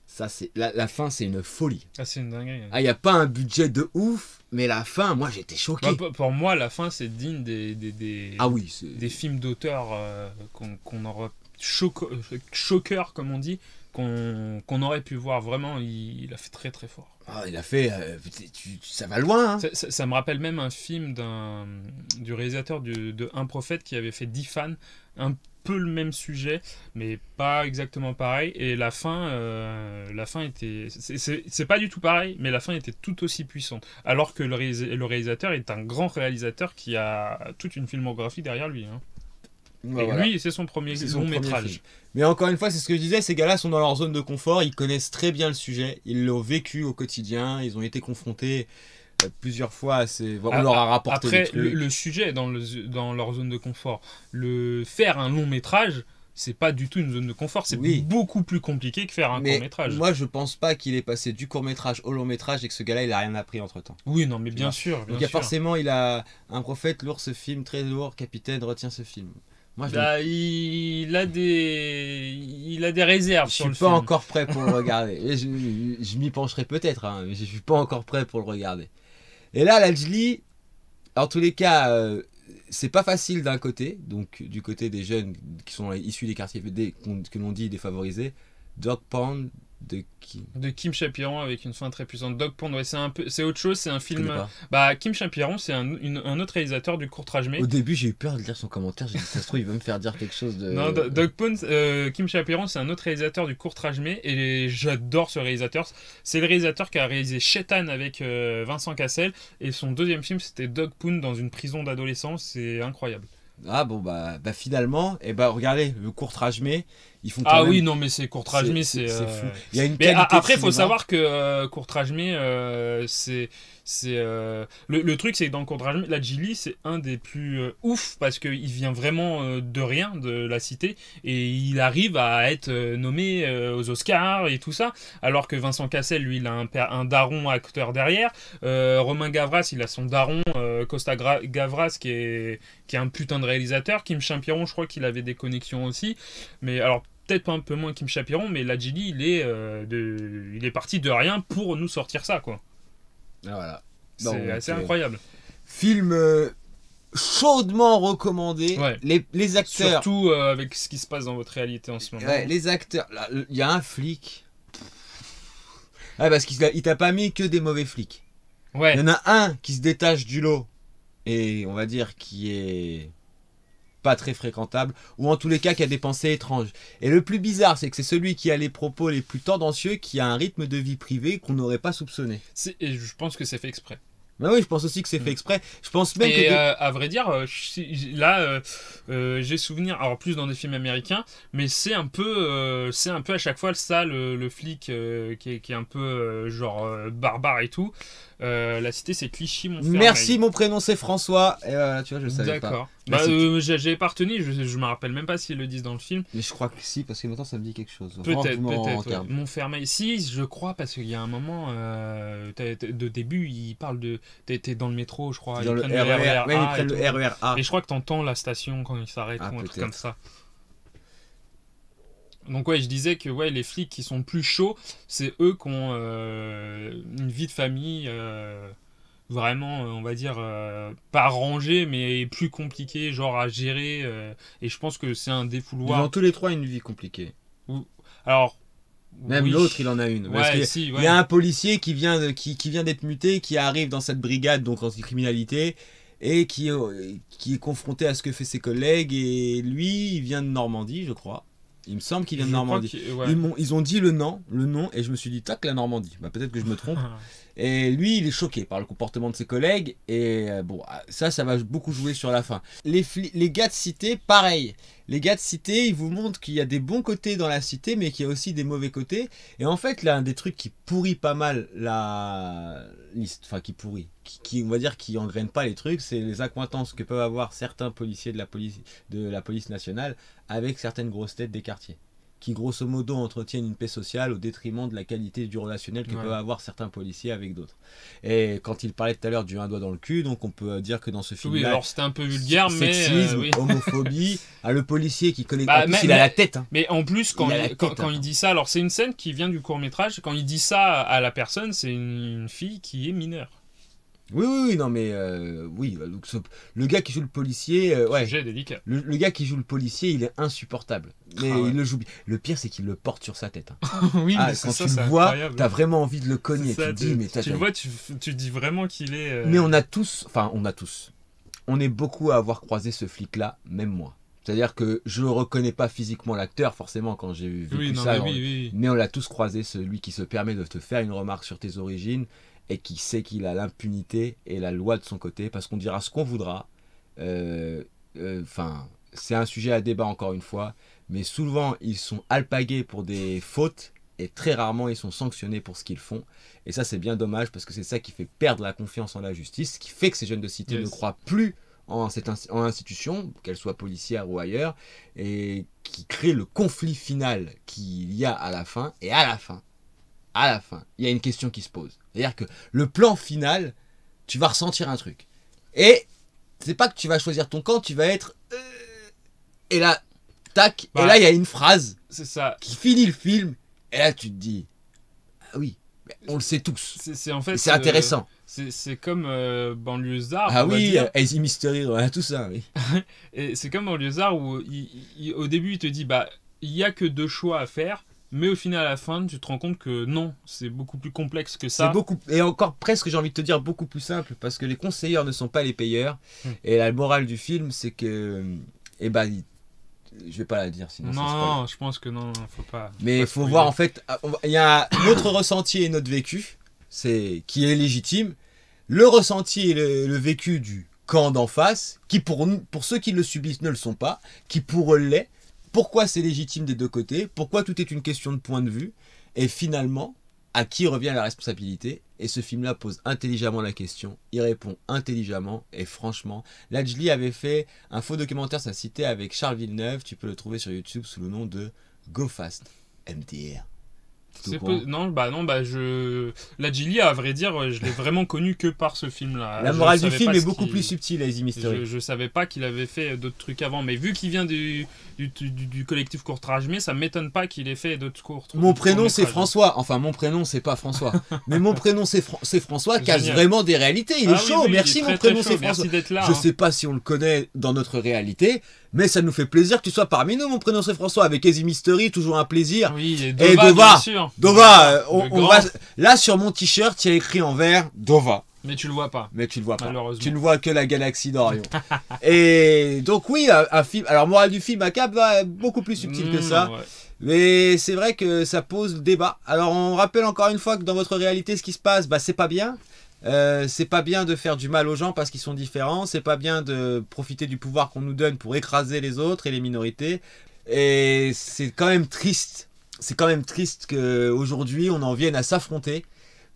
ça c'est la fin, c'est une folie. Ah, c'est une dinguerie. Ah, il n'y a pas un budget de ouf, mais la fin, moi j'étais choqué. Pour moi, la fin c'est digne des films d'auteur qu'on aurait choqueur comme on dit, qu'on aurait pu voir. Vraiment, il a fait très très fort. Ah, il a fait, ça va loin. Hein. Ça me rappelle même un film du réalisateur de Un Prophète qui avait fait 10 fans, un peu le même sujet, mais pas exactement pareil. Et la fin était, c'est pas du tout pareil, mais la fin était tout aussi puissante. Alors que le réalisateur est un grand réalisateur qui a toute une filmographie derrière lui. Hein. Et lui, c'est son premier long métrage. Mais encore une fois, c'est ce que je disais, ces gars-là sont dans leur zone de confort, ils connaissent très bien le sujet, ils l'ont vécu au quotidien, ils ont été confrontés plusieurs fois, on leur a rapporté après, le sujet est dans leur zone de confort. Faire un long métrage, c'est pas du tout une zone de confort, c'est beaucoup plus compliqué que faire un court métrage. Moi je pense pas qu'il est passé du court métrage au long métrage et que ce gars-là il a rien appris entre temps. Oui, non, mais bien sûr. Donc il y a forcément, il a Un Prophète lourd, ce film très lourd, capitaine, retiens ce film. Moi, il a des réserves sur le film. Je suis pas encore prêt pour le regarder. Je m'y pencherai peut-être, hein, mais je suis pas encore prêt pour le regarder. Et là, Lajli, en tous les cas, c'est pas facile d'un côté, donc du côté des jeunes qui sont issus des quartiers que l'on dit défavorisés. Dog Pound de Kim Chapiron avec une fin très puissante. Dog Pound, ouais, c'est autre chose, c'est un je film. connais pas. Bah, Kim Chapiron, c'est un autre réalisateur du court-métrage. Au début, j'ai eu peur de lire son commentaire. J'ai dit, ça se trouve, il va me faire dire quelque chose de. Non, Dog Pound, Kim Chapiron, c'est un autre réalisateur du court-métrage, et j'adore ce réalisateur. C'est le réalisateur qui a réalisé Shaitan avec Vincent Cassel, et son deuxième film, c'était Dog Pound dans une prison d'adolescents. C'est incroyable. Ah bon, bah finalement, regardez, le court-métrage, ils font quand Ah même... oui, non, mais c'est court-métrage, c'est fou. Il y a une mais qualité après, de il faut cinéma. savoir que court-métrage, le truc, c'est que dans court-métrage, la Gilly, c'est un des plus ouf parce qu'il vient vraiment de rien, de la cité, et il arrive à être nommé aux Oscars et tout ça, alors que Vincent Cassel, lui, il a un daron acteur derrière. Romain Gavras, il a son daron, Costa Gavras, qui est un putain de réalisateur. Kim Chapiron, je crois qu'il avait des connexions aussi, mais alors peut-être pas un peu moins Kim Chapiron, mais la Gilly, il est parti de rien pour nous sortir ça, quoi. Ah, voilà. C'est assez incroyable. Film chaudement recommandé. Ouais. Les acteurs. Surtout avec ce qui se passe dans votre réalité en ce moment. Ouais, les acteurs. Il y a un flic. Ouais, parce qu'il t'a pas mis que des mauvais flics. Ouais. Il y en a un qui se détache du lot et on va dire qui est pas très fréquentable, ou en tous les cas qui a des pensées étranges. Et le plus bizarre, c'est que c'est celui qui a les propos les plus tendancieux, qui a un rythme de vie privée qu'on n'aurait pas soupçonné. Et je pense que c'est fait exprès. Bah oui, je pense aussi que c'est fait exprès. Je pense même et que... à vrai dire, là, j'ai souvenir, alors plus dans des films américains, mais c'est un peu à chaque fois ça, le flic qui est un peu barbare et tout. La cité, c'est Clichy, mon frère. Merci, mon prénom c'est François. Et voilà, tu vois, je le savais pas. D'accord. J'avais pas retenu, je me rappelle même pas s'ils le disent dans le film. Mais je crois que si, parce que maintenant ça me dit quelque chose. Peut-être. Ouais. Montfermeil. Si, je crois, parce qu'il y a un moment, de début, il parle de. T'es dans le métro, je crois. Dans ils le prennent le RER, RER ils prennent le RER A. Et je crois que t'entends la station quand ils s'arrêtent ou un truc comme ça. Donc ouais, je disais que ouais, les flics qui sont plus chauds, c'est eux qui ont une vie de famille vraiment, on va dire, pas rangée, mais plus compliquée, genre à gérer. Et je pense que c'est un défouloir. Ils ont tous les trois une vie compliquée. Alors... Même l'autre, il en a une. Parce il y a un policier qui vient d'être muté, qui arrive dans cette brigade, donc anti-criminalité, et qui est confronté à ce que fait ses collègues. Et lui, il vient de Normandie, je crois. Il me semble qu'il vient de Normandie. Ils ont dit le nom, et je me suis dit, tac, la Normandie. Bah, peut-être que je me trompe. Et lui, il est choqué par le comportement de ses collègues. Et bon, ça va beaucoup jouer sur la fin. Les gars de cité, pareil. Les gars de cité, ils vous montrent qu'il y a des bons côtés dans la cité, mais qu'il y a aussi des mauvais côtés. Et en fait, là, un des trucs qui pourrit pas mal la liste, enfin qui pourrit, on va dire qui engraine pas les trucs, c'est les accointances que peuvent avoir certains policiers de la police nationale avec certaines grosses têtes des quartiers, qui grosso modo entretiennent une paix sociale au détriment de la qualité du relationnel que peuvent avoir certains policiers avec d'autres. Et quand il parlait tout à l'heure du un doigt dans le cul, donc on peut dire que dans ce film-là... Oui, alors c'était un peu vulgaire, mais... Sexisme, homophobie, le policier qui connaît... en plus, il a la tête. Hein. Mais en plus, quand il dit ça, alors c'est une scène qui vient du court-métrage, quand il dit ça à la personne, c'est une fille qui est mineure. Oui, non mais oui, donc le gars qui joue le policier, ouais, sujet délicat. Le gars qui joue le policier, il est insupportable. Mais il le joue bien. Le pire, c'est qu'il le porte sur sa tête. Hein. Oui, mais quand tu le vois, t'as vraiment envie de le cogner. Ça, tu dis, mais tu le vois, tu dis vraiment qu'il est. Mais on est beaucoup à avoir croisé ce flic-là, même moi. C'est-à-dire que je ne reconnais pas physiquement l'acteur, forcément, quand j'ai vu ça. Mais on l'a tous croisé, celui qui se permet de te faire une remarque sur tes origines et qui sait qu'il a l'impunité et la loi de son côté, parce qu'on dira ce qu'on voudra. C'est un sujet à débat encore une fois, mais souvent ils sont alpagués pour des fautes et très rarement ils sont sanctionnés pour ce qu'ils font. Et ça, c'est bien dommage, parce que c'est ça qui fait perdre la confiance en la justice, qui fait que ces jeunes de cité ne croient plus en institution, qu'elle soit policière ou ailleurs, et qui crée le conflit final qu'il y a à la fin. Et à la fin, il y a une question qui se pose. C'est-à-dire que le plan final, tu vas ressentir un truc. Et c'est pas que tu vas choisir ton camp, tu vas être... Et là, tac, et là, il y a une phrase c'est ça. Qui finit le film, et là, tu te dis... Ah oui, On le sait tous. En fait, c'est intéressant. C'est comme Banlieusard. Ah oui, Easy Mystery, tout ça, oui. Et c'est comme Banlieusard où au début il te dit bah il y a que 2 choix à faire, mais au final à la fin tu te rends compte que non, c'est beaucoup plus complexe que ça. C'est beaucoup, et encore presque j'ai envie de te dire beaucoup plus simple, parce que les conseilleurs ne sont pas les payeurs. Et la morale du film, c'est que, je vais pas la dire sinon. Non, je pense que non, faut pas. Mais il faut voir en fait, il y a notre ressenti et notre vécu, qui est légitime. Le ressenti et le vécu du camp d'en face, qui pour ceux qui le subissent ne le sont pas, qui pour eux l'est. Pourquoi c'est légitime des deux côtés? Pourquoi tout est une question de point de vue? Et finalement, à qui revient la responsabilité? Et ce film-là pose intelligemment la question. Il répond intelligemment. Et franchement, Lajli avait fait un faux documentaire, ça citait avec Charles Villeneuve. Tu peux le trouver sur YouTube sous le nom de Go Fast MDR. La Gilly, à vrai dire, je l'ai vraiment connu que par ce film-là. La morale du film est beaucoup plus subtile, Easy Mystery. Je savais pas qu'il avait fait d'autres trucs avant, mais vu qu'il vient du collectif Courtrage, mais ça m'étonne pas qu'il ait fait d'autres courts. Mon prénom c'est François, enfin mon prénom c'est pas François, mais mon prénom c'est François, casse vraiment des réalités. Il est chaud, merci mon prénom c'est François. Je sais pas si on le connaît dans notre réalité, mais ça nous fait plaisir que tu sois parmi nous. Mon prénom c'est François, avec Easy Mystery, toujours un plaisir. Oui, et Dova, bien sûr. Dova, on va... Là sur mon t-shirt il y a écrit en vert Dova. Mais tu le vois pas. Mais tu le vois pas. Malheureusement. Tu ne vois que la galaxie d'Orion. Et donc oui, un film. Alors morale du film, à cap va beaucoup plus subtil que ça. Ouais. Mais c'est vrai que ça pose le débat. Alors on rappelle encore une fois que dans votre réalité, ce qui se passe, c'est pas bien. C'est pas bien de faire du mal aux gens parce qu'ils sont différents. C'est pas bien de profiter du pouvoir qu'on nous donne pour écraser les autres et les minorités. Et c'est quand même triste. C'est quand même triste qu'aujourd'hui on en vienne à s'affronter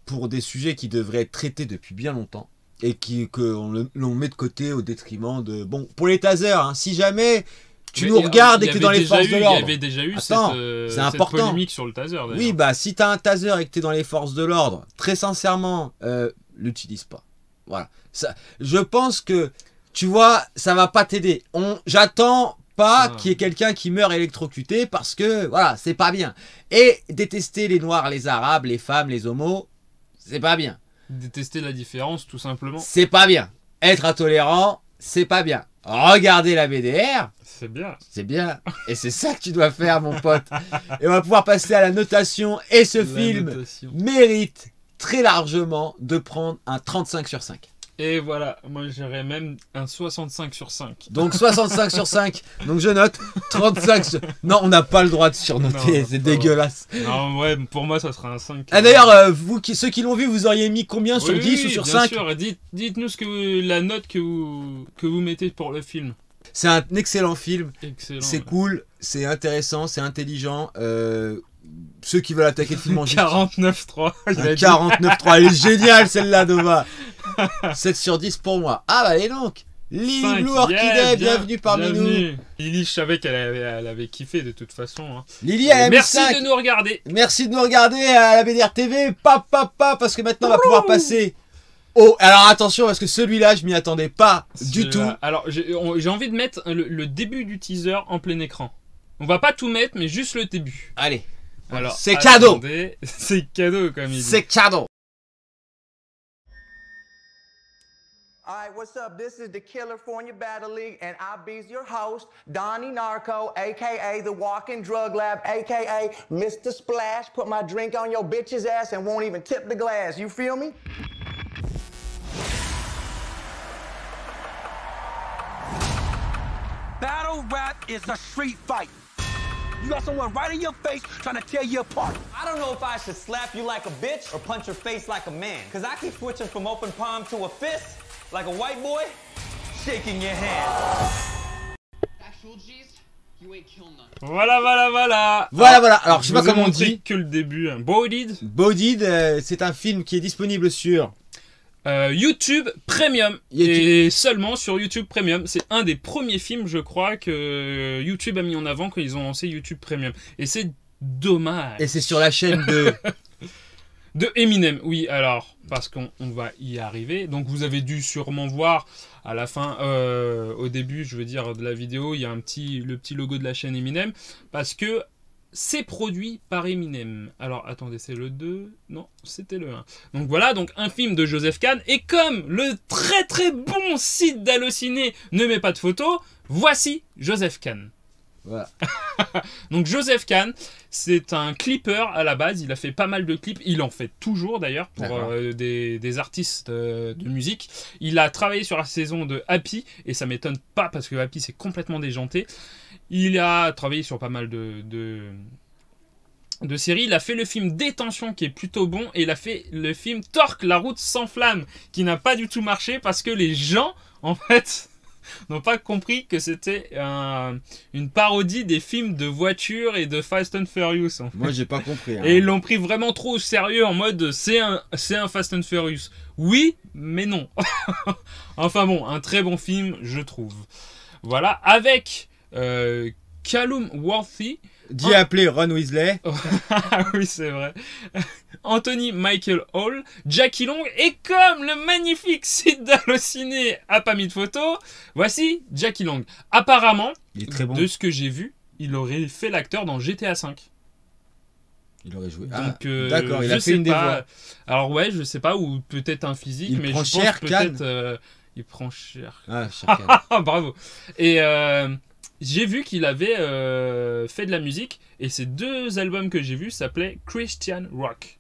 pour des sujets qui devraient être traités depuis bien longtemps et qu'on met de côté au détriment de... Bon, pour les tasers, hein, si jamais tu nous regardes et que tu es dans les forces de l'ordre... Il y avait déjà eu cette polémique sur le taser, d'ailleurs. Oui, si tu as un taser et que tu es dans les forces de l'ordre, très sincèrement, l'utilise pas. Voilà. Je pense que, tu vois, ça va pas t'aider. J'attends pas qu'il y ait quelqu'un qui meurt électrocuté parce que, voilà, c'est pas bien. Et détester les noirs, les arabes, les femmes, les homos... c'est pas bien. Détester la différence, tout simplement. C'est pas bien. Être intolérant, c'est pas bien. Regarder la BDR, c'est bien. C'est bien. Et c'est ça que tu dois faire, mon pote. Et on va pouvoir passer à la notation. Et ce film mérite très largement de prendre un 35 sur 5. Et voilà, moi j'aurais même un 65 sur 5. Donc 65 sur 5. Donc je note 35 sur... Non, on n'a pas le droit de surnoter, c'est dégueulasse. Non, ouais, pour moi ça sera un 5. Ah, d'ailleurs, ceux qui l'ont vu, vous auriez mis combien sur 10 ou sur 5? Bien sûr, dites-nous la note que vous mettez pour le film. C'est un excellent film. C'est cool, c'est intéressant, c'est intelligent. Ceux qui veulent attaquer le film en 49.3. 49.3, elle est géniale celle-là, Dova. 7 sur 10 pour moi. Ah bah et donc Lily Blue Orchidée, bienvenue parmi nous. Lily, je savais qu'elle avait kiffé de toute façon. Hein. Lily, elle a merci de nous regarder. Merci de nous regarder à la BDR TV. Parce que maintenant on va pouvoir passer alors attention, parce que celui-là, je m'y attendais pas du tout. Alors j'ai envie de mettre le début du teaser en plein écran. On va pas tout mettre, mais juste le début. Allez. Alors, c'est cadeau. C'est cadeau, comme il dit. C'est cadeau. Alright, what's up? This is the California Battle League, and I'll be your host, Donnie Narco, aka the Walking Drug Lab, aka Mr. Splash. Put my drink on your bitch's ass and won't even tip the glass. You feel me? Battle rap is a street fight. You got someone right in your face trying to tear you apart. I don't know if I should slap you like a bitch or punch your face like a man. Cause I keep switching from open palm to a fist, like a white boy, shaking your hand. Actual G's, you ain't kill none. Voilà. Voilà. Alors, je sais pas comment on dit. Que le début. Hein. Bodied. Bodied, c'est un film qui est disponible sur... YouTube Premium. Et seulement sur YouTube Premium. C'est un des premiers films, je crois, que YouTube a mis en avant quand ils ont lancé YouTube Premium. Et c'est dommage. Et c'est sur la chaîne de... de Eminem, oui, alors, parce qu'on va y arriver. Donc vous avez dû sûrement voir à la fin, au début, je veux dire, de la vidéo, il y a le petit logo de la chaîne Eminem. Parce que c'est produit par Eminem. Alors, attendez, c'est le 2? Non, c'était le 1. Donc voilà, donc un film de Joseph Kahn. Et comme le très très bon site d'Allociné ne met pas de photos, voici Joseph Kahn. Voilà. Donc Joseph Kahn, c'est un clipper à la base. Il a fait pas mal de clips. Il en fait toujours d'ailleurs pour des artistes de musique. Il a travaillé sur la saison de Happy. Et ça m'étonne pas parce que Happy c'est complètement déjanté. Il a travaillé sur pas mal de séries. Il a fait le film Détention qui est plutôt bon. Et il a fait le film Torque, la route sans flamme qui n'a pas du tout marché parce que les gens, en fait... n'ont pas compris que c'était une parodie des films de voitures et de Fast and Furious. En fait. Moi, j'ai pas compris. Hein. Et ils l'ont pris vraiment trop au sérieux en mode c'est un Fast and Furious. Oui, mais non. Enfin bon, un très bon film, je trouve. Voilà, avec Callum Worthy. Dit appeler Ron Weasley. Ah oui, c'est vrai. Anthony Michael Hall, Jackie Long, et comme le magnifique site d'Allociné a pas mis de photos, voici Jackie Long. Apparemment, il est très bon. De ce que j'ai vu, il aurait fait l'acteur dans GTA V. Il aurait joué. Donc, d'accord, il a fait une des voix. Alors ouais, je sais pas, ou peut-être un physique, il mais prend je cher, pense peut-être... il prend cher. Ah, cher Kahn. Bravo. Et... j'ai vu qu'il avait fait de la musique et ces 2 albums que j'ai vus s'appelaient Christian Rock.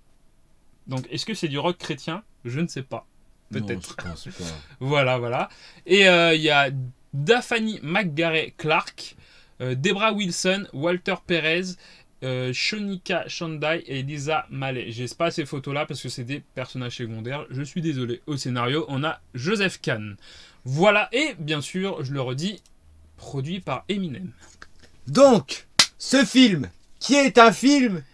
Donc est-ce que c'est du rock chrétien? Je ne sais pas. Peut-être. Non, je pense pas. Voilà. Et il y a Daphne McGarry Clark, Debra Wilson, Walter Perez, Shonika Shandai et Lisa Mallet. J'ai pas ces photos-là parce que c'est des personnages secondaires. Je suis désolé. Au scénario, on a Joseph Kahn. Voilà. Et bien sûr, je le redis, produit par Eminem. Donc, ce film, qui est un film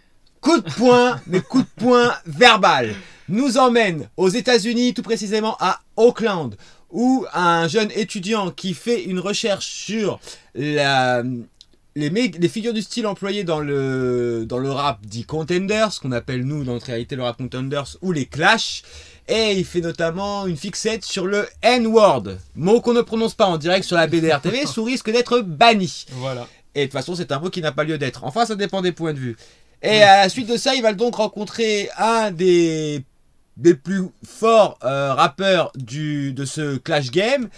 coup de poing, mais coup de poing verbal, nous emmène aux États-Unis, tout précisément à Oakland, où un jeune étudiant qui fait une recherche sur les figures du style employées dans le rap dit Contenders, ce qu'on appelle nous dans notre réalité le rap Contenders, ou les Clash. Et il fait notamment une fixette sur le N-word, mot qu'on ne prononce pas en direct sur la BDR TV, sous risque d'être banni. Voilà. Et de toute façon, c'est un mot qui n'a pas lieu d'être. Enfin, ça dépend des points de vue. Et à la suite de ça, il va donc rencontrer un des plus forts rappeurs de ce Clash Game.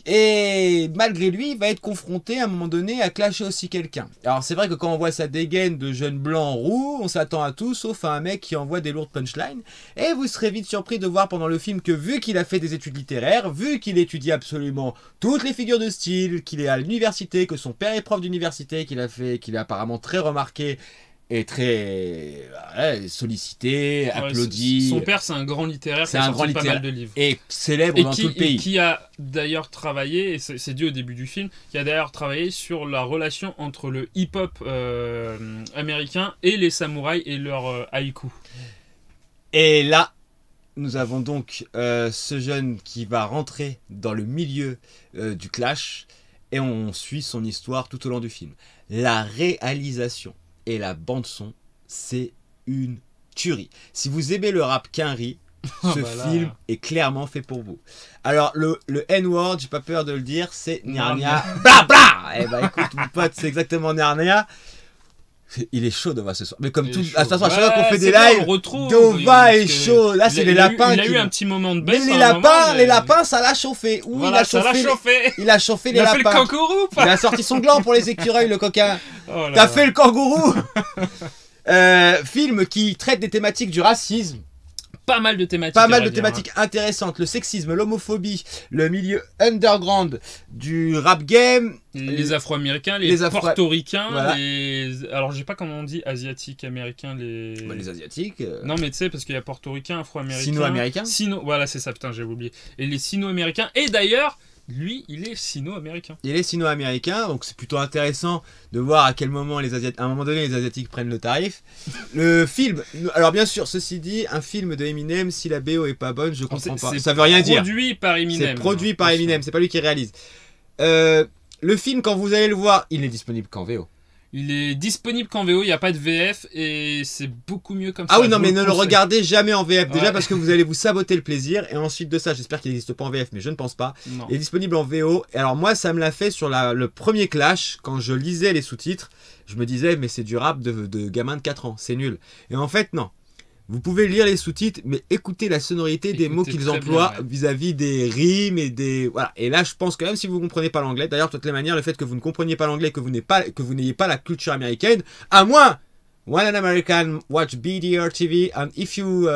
Et malgré lui, il va être confronté à un moment donné à clasher aussi quelqu'un. Alors c'est vrai que quand on voit sa dégaine de jeune blanc roux, on s'attend à tout sauf à un mec qui envoie des lourdes punchlines. Et vous serez vite surpris de voir pendant le film que vu qu'il a fait des études littéraires, vu qu'il étudie absolument toutes les figures de style, qu'il est à l'université, que son père est prof d'université, qu'il est apparemment très remarqué et très sollicité, applaudi. Son père, c'est un grand littéraire qui a sorti pas mal de livres. Et célèbre dans tout le pays. Et qui a d'ailleurs travaillé, et c'est dit au début du film, qui a d'ailleurs travaillé sur la relation entre le hip-hop américain et les samouraïs et leur haïku. Et là, nous avons donc ce jeune qui va rentrer dans le milieu du clash et on suit son histoire tout au long du film. La réalisation et la bande-son, c'est une tuerie. Si vous aimez le rap Quinry, ce film est clairement fait pour vous. Alors, le N-word, j'ai pas peur de le dire, c'est Narnia. Bla bla. Eh ben écoute, mon pote, c'est exactement Narnia. Il est chaud Dova ce soir. Mais comme tout, à chaque fois qu'on fait des lives, Dova est chaud. Là, c'est les lapins. Il a eu un petit moment de baisse. Mais les lapins, ça l'a chauffé. Oui, voilà, ça l'a chauffé. Il a chauffé les lapins. Il a fait le kangourou. Il a sorti son gland pour les écureuils, le coquin. T'as fait le kangourou. Film qui traite des thématiques du racisme. Pas mal de thématiques. Pas mal de thématiques intéressantes. Le sexisme, l'homophobie, le milieu underground du rap game. Les Afro-Américains, les Portoricains, voilà. Alors, je sais pas comment on dit asiatiques, américains, les Asiatiques. Non, mais tu sais, parce qu'il y a Portoricains, Afro-Américains. Sino-Américains. Voilà, c'est ça, putain, j'ai oublié. Et les Sino-Américains. Et d'ailleurs, lui, il est sino-américain. Il est sino-américain, donc c'est plutôt intéressant de voir à quel moment à un moment donné les Asiatiques prennent le tarif. Le film, alors bien sûr, ceci dit, un film de Eminem, si la BO est pas bonne, je comprends pas. Ça veut rien dire. C'est produit par Eminem. C'est produit par Eminem, c'est pas lui qui réalise. Le film, quand vous allez le voir, il n'est disponible qu'en VO. Il est disponible qu'en VO, il n'y a pas de VF et c'est beaucoup mieux comme ça. Ah oui, non, Je mais vous ne le conseille. regardez jamais en VF. Déjà Ouais. parce que vous allez vous saboter le plaisir. Et ensuite de ça, j'espère qu'il n'existe pas en VF, mais je ne pense pas. Non. Il est disponible en VO. Et alors, moi, ça me l'a fait sur le premier Clash. Quand je lisais les sous-titres, je me disais, mais c'est du rap de gamin de 4 ans. C'est nul. Et en fait, non. Vous pouvez lire les sous-titres, mais écoutez la sonorité des mots Écoutez qu'ils très emploient bien, ouais. vis-à-vis des rimes et des... Voilà. Et là, je pense que même si vous ne comprenez pas l'anglais, d'ailleurs, de toutes les manières, le fait que vous ne compreniez pas l'anglais, que vous n'ayez pas la culture américaine, à moins... When an American watch BDR TV and if you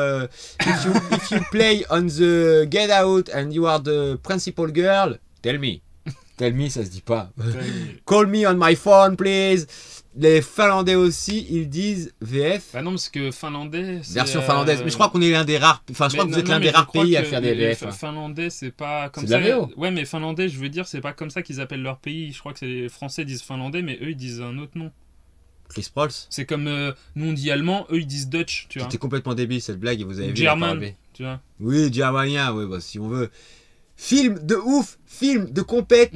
play on the Get Out and you are the principal girl, tell me. Tell me, ça se dit pas. Call me on my phone, please. Les Finlandais aussi, ils disent VF. Bah non, parce que finlandais. c'est, Version finlandaise. Mais je crois qu'on est l'un des rares. Enfin, je crois que vous êtes l'un des rares pays à faire des VF. Finlandais, c'est pas comme C'est ça. de la VO. Ouais, mais finlandais, je veux dire, c'est pas comme ça qu'ils appellent leur pays. Je crois que les Français disent finlandais, mais eux, ils disent un autre nom. Chris Prols. C'est comme nous, on dit allemand, eux, ils disent Dutch, tu vois. C'était complètement débile cette blague et vous avez vu. German, la tu vois. Oui, Germania, oui, bah, si on veut. Film de ouf, film de compète,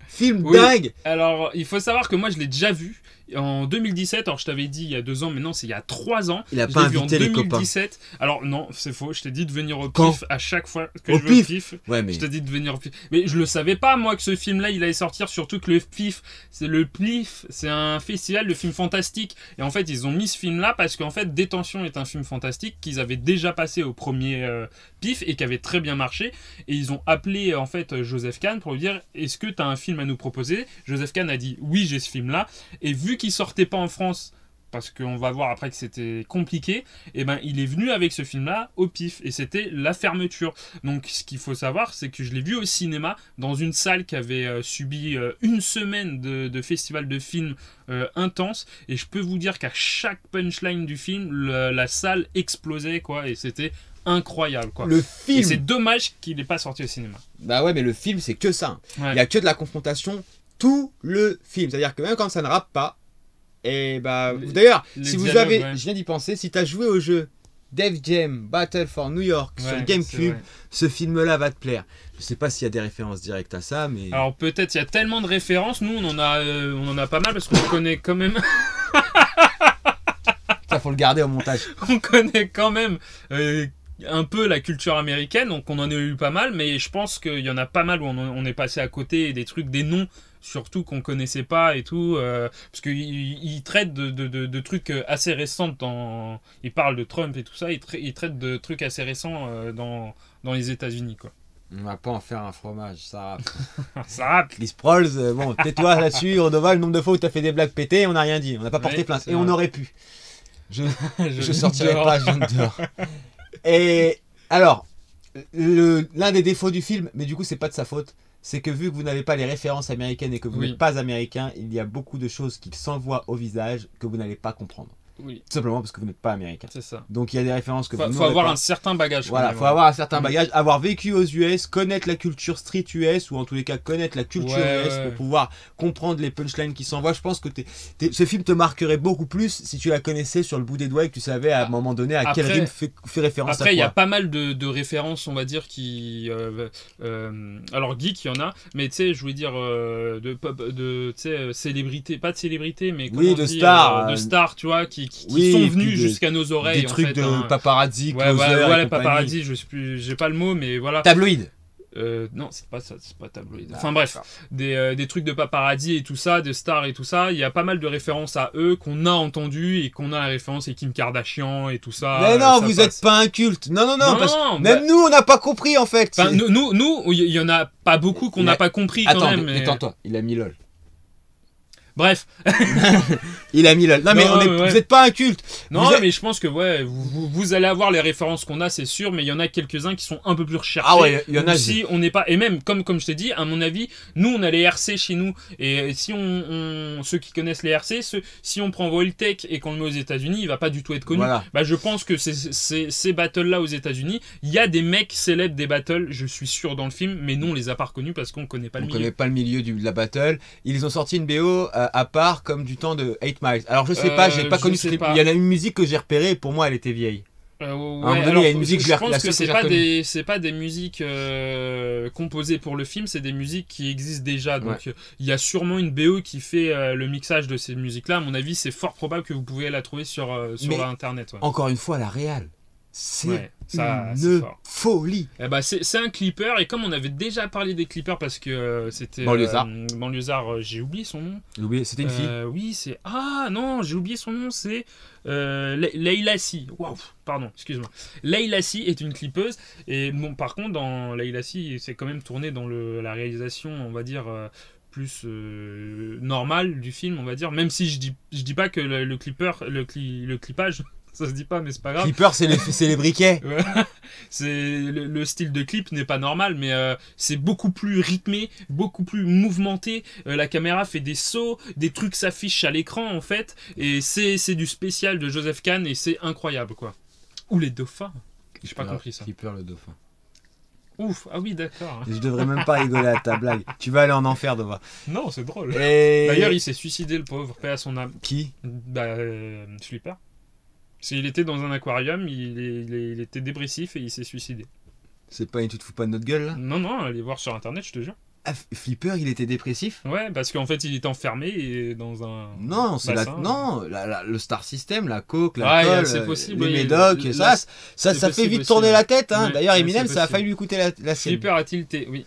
film Oui. dingue. Alors, il faut savoir que moi, je l'ai déjà vu en 2017. Alors, je t'avais dit il y a 2 ans, mais non, c'est il y a 3 ans. Il a Je pas l'ai vu en invité les copains. 2017. Alors, non, c'est faux. Je t'ai dit de venir au Quand pif à chaque fois que Au je veux au pif pif. Ouais, mais. Je t'ai dit de venir au pif. Mais je le savais pas, moi, que ce film-là, il allait sortir. Surtout que le pif, c'est un festival de films fantastiques. Et en fait, ils ont mis ce film-là parce qu'en fait, Détention est un film fantastique qu'ils avaient déjà passé au premier pif et qui avait très bien marché. Et ils ont appelé, en fait, Joseph Kahn pour lui dire, est-ce que tu as un film à nous proposer? Joseph Kahn a dit, oui, j'ai ce film-là. Et vu qu'il sortait pas en France, parce qu'on va voir après que c'était compliqué, et ben il est venu avec ce film-là au pif, et c'était la fermeture. Donc ce qu'il faut savoir, c'est que je l'ai vu au cinéma, dans une salle qui avait subi une semaine de festival de films intense, et je peux vous dire qu'à chaque punchline du film, la salle explosait, quoi, et c'était incroyable, quoi. Le Et film. c'est dommage qu'il n'ait pas sorti au cinéma. Bah ouais, mais le film, c'est que ça. Ouais. Il y a que de la confrontation tout le film. C'est-à-dire que même quand ça ne rappe pas, et bah. D'ailleurs, les si vous dialogues, avez. ouais. Je viens d'y penser, si tu as joué au jeu Def Jam Battle for New York sur Ouais, le c'est GameCube, vrai. ce film-là va te plaire. Je sais pas s'il y a des références directes à ça, mais. Alors peut-être, il y a tellement de références, nous on en a pas mal, parce qu'on connaît quand même... Ça, faut le garder au montage. on connaît quand même un peu la culture américaine, donc on en a eu pas mal, mais je pense qu'il y en a pas mal où on est passé à côté, des trucs, des noms, surtout qu'on connaissait pas et tout, parce qu'il traite de trucs assez récents, il parle de Trump et tout ça, il traite de trucs assez récents dans les États-Unis, quoi. On va pas en faire un fromage, ça rappe. Ça rappe. Chris Prols, bon, tais-toi là-dessus, Redova, le nombre de fois où t'as fait des blagues pétées, on n'a rien dit. On n'a pas porté Oui, plainte. c'est Et on vrai. aurait pu. Je Je sortirai dehors. pas, je viens de dehors. Et alors, l'un des défauts du film, mais du coup c'est pas de sa faute, c'est que vu que vous n'avez pas les références américaines et que vous Oui. n'êtes pas américain, il y a beaucoup de choses qui s'envoient au visage que vous n'allez pas comprendre. Oui, Tout simplement parce que vous n'êtes pas américain. c'est ça. Donc il y a des références que vous Faut n'aurez avoir pas. un certain bagage. quand Voilà, même, faut hein. avoir un certain Mm. bagage, avoir vécu aux US, connaître la culture street US, ou en tous les cas connaître la culture Ouais, US ouais. pour pouvoir comprendre les punchlines qui s'envoient. Je pense que ce film te marquerait beaucoup plus si tu la connaissais sur le bout des doigts et que tu savais à un moment donné à quelle Après- rime fait référence Après, à il y a quoi. pas mal de références, on va dire, qui. Alors, geek, il y en a, mais tu sais, je voulais dire, tu sais, célébrité, pas de célébrité, mais. Oui, comment on de dit, stars, de stars, tu vois, qui oui, sont et venus puis jusqu'à nos oreilles. Des en trucs fait, de hein. paparazzi, Ouais, closer voilà, et voilà, compagnie. paparazzi, je sais plus, j'ai pas le mot, mais voilà. Tabloïd. Non, c'est pas ça, c'est pas tabloïd. Ah, Enfin bref, des trucs de paparazzi et tout ça, des stars et tout ça. Il y a pas mal de références à eux qu'on a entendu et qu'on a la référence et Kim Kardashian et tout ça. Mais non, ça vous passe. êtes pas un culte. Non, Non, parce non, que même bah- nous, on n'a pas compris en fait. Enfin, nous, il y en a pas beaucoup qu'on Il a- n'a pas compris quand Attends, même. mais- détends-toi. Il a mis lol. Bref, Il a mis lol. Non, mais Non, ouais. vous êtes pas un culte. non, Vous êtes- mais je pense que ouais, vous allez avoir les références qu'on a, c'est sûr, mais il y en a quelques-uns qui sont un peu plus recherchés. Ah ouais, il y en a. Si on n'est pas, et même comme je t'ai dit, à mon avis, nous on a les RC chez nous, et si ceux qui connaissent les RC, si on prend Voltec et qu'on le met aux États-Unis, il va pas du tout être connu. Voilà. Bah je pense que ces battles là aux États-Unis, il y a des mecs célèbres des battles, je suis sûr dans le film, mais nous on les a pas reconnus parce qu'on connaît pas On le milieu. connaît pas le milieu de la battle. Ils ont sorti une BO à part comme du temps de 8 Miles. Alors je sais pas, j'ai pas je connu sais ce clip. pas. Il y en a une musique que j'ai repérée et pour moi elle était vieille. Ouais, moment donné, il y a une musique, je pense la que seule c'est j'ai pas reconnue. c'est pas des musiques composées pour le film, c'est des musiques qui existent déjà. Donc il y a sûrement une BO qui fait le mixage de ces musiques-là. À mon avis, c'est fort probable que vous pouvez la trouver sur Mais internet. Ouais. Encore une fois, la réal, c'est Ouais, ça, c'est une fort. folie. Eh ben, c'est un clipper, et comme on avait déjà parlé des clippers parce que c'était Banlieusard. j'ai oublié son nom. J'ai oublié, c'était une fille. Oui, c'est non, j'ai oublié son nom, c'est Leila Si. Waouh, pardon, excuse-moi. Leila Si est une clippeuse, et bon, par contre, dans Leila Si, c'est quand même tourné dans la réalisation, on va dire. Plus normale du film, on va dire, même si je dis pas que le clippage ça se dit pas, mais c'est pas grave. Clipper, c'est les briquets. Ouais. C'est le style de clip n'est pas normal, mais c'est beaucoup plus rythmé, beaucoup plus mouvementé. La caméra fait des sauts, des trucs s'affichent à l'écran en fait, et c'est du spécial de Joseph Kahn et c'est incroyable quoi. Ou les dauphins. J'ai pas compris ça. Clipper le dauphin. Ouf, ah oui d'accord. Je devrais même pas rigoler à ta blague. Tu vas aller en enfer, Dova. Non, c'est drôle. Et... D'ailleurs, il s'est suicidé le pauvre, paix à son âme. Qui? Flipper. Il était dans un aquarium, il était dépressif et il s'est suicidé. C'est pas une tu te fous pas de notre gueule là? Non, allez voir sur internet, je te jure. Ah, Flipper, il était dépressif? Ouais, parce qu'en fait, il était enfermé et dans un. Non, c'est bassin. le Star System, la coke, l'alcool, c'est possible, les oui, médocs, ça fait possible vite aussi, tourner ouais. la tête. Hein. Ouais, D'ailleurs, ouais, Eminem, c'est ça a possible. failli lui coûter la sienne. Flipper a tilté, oui.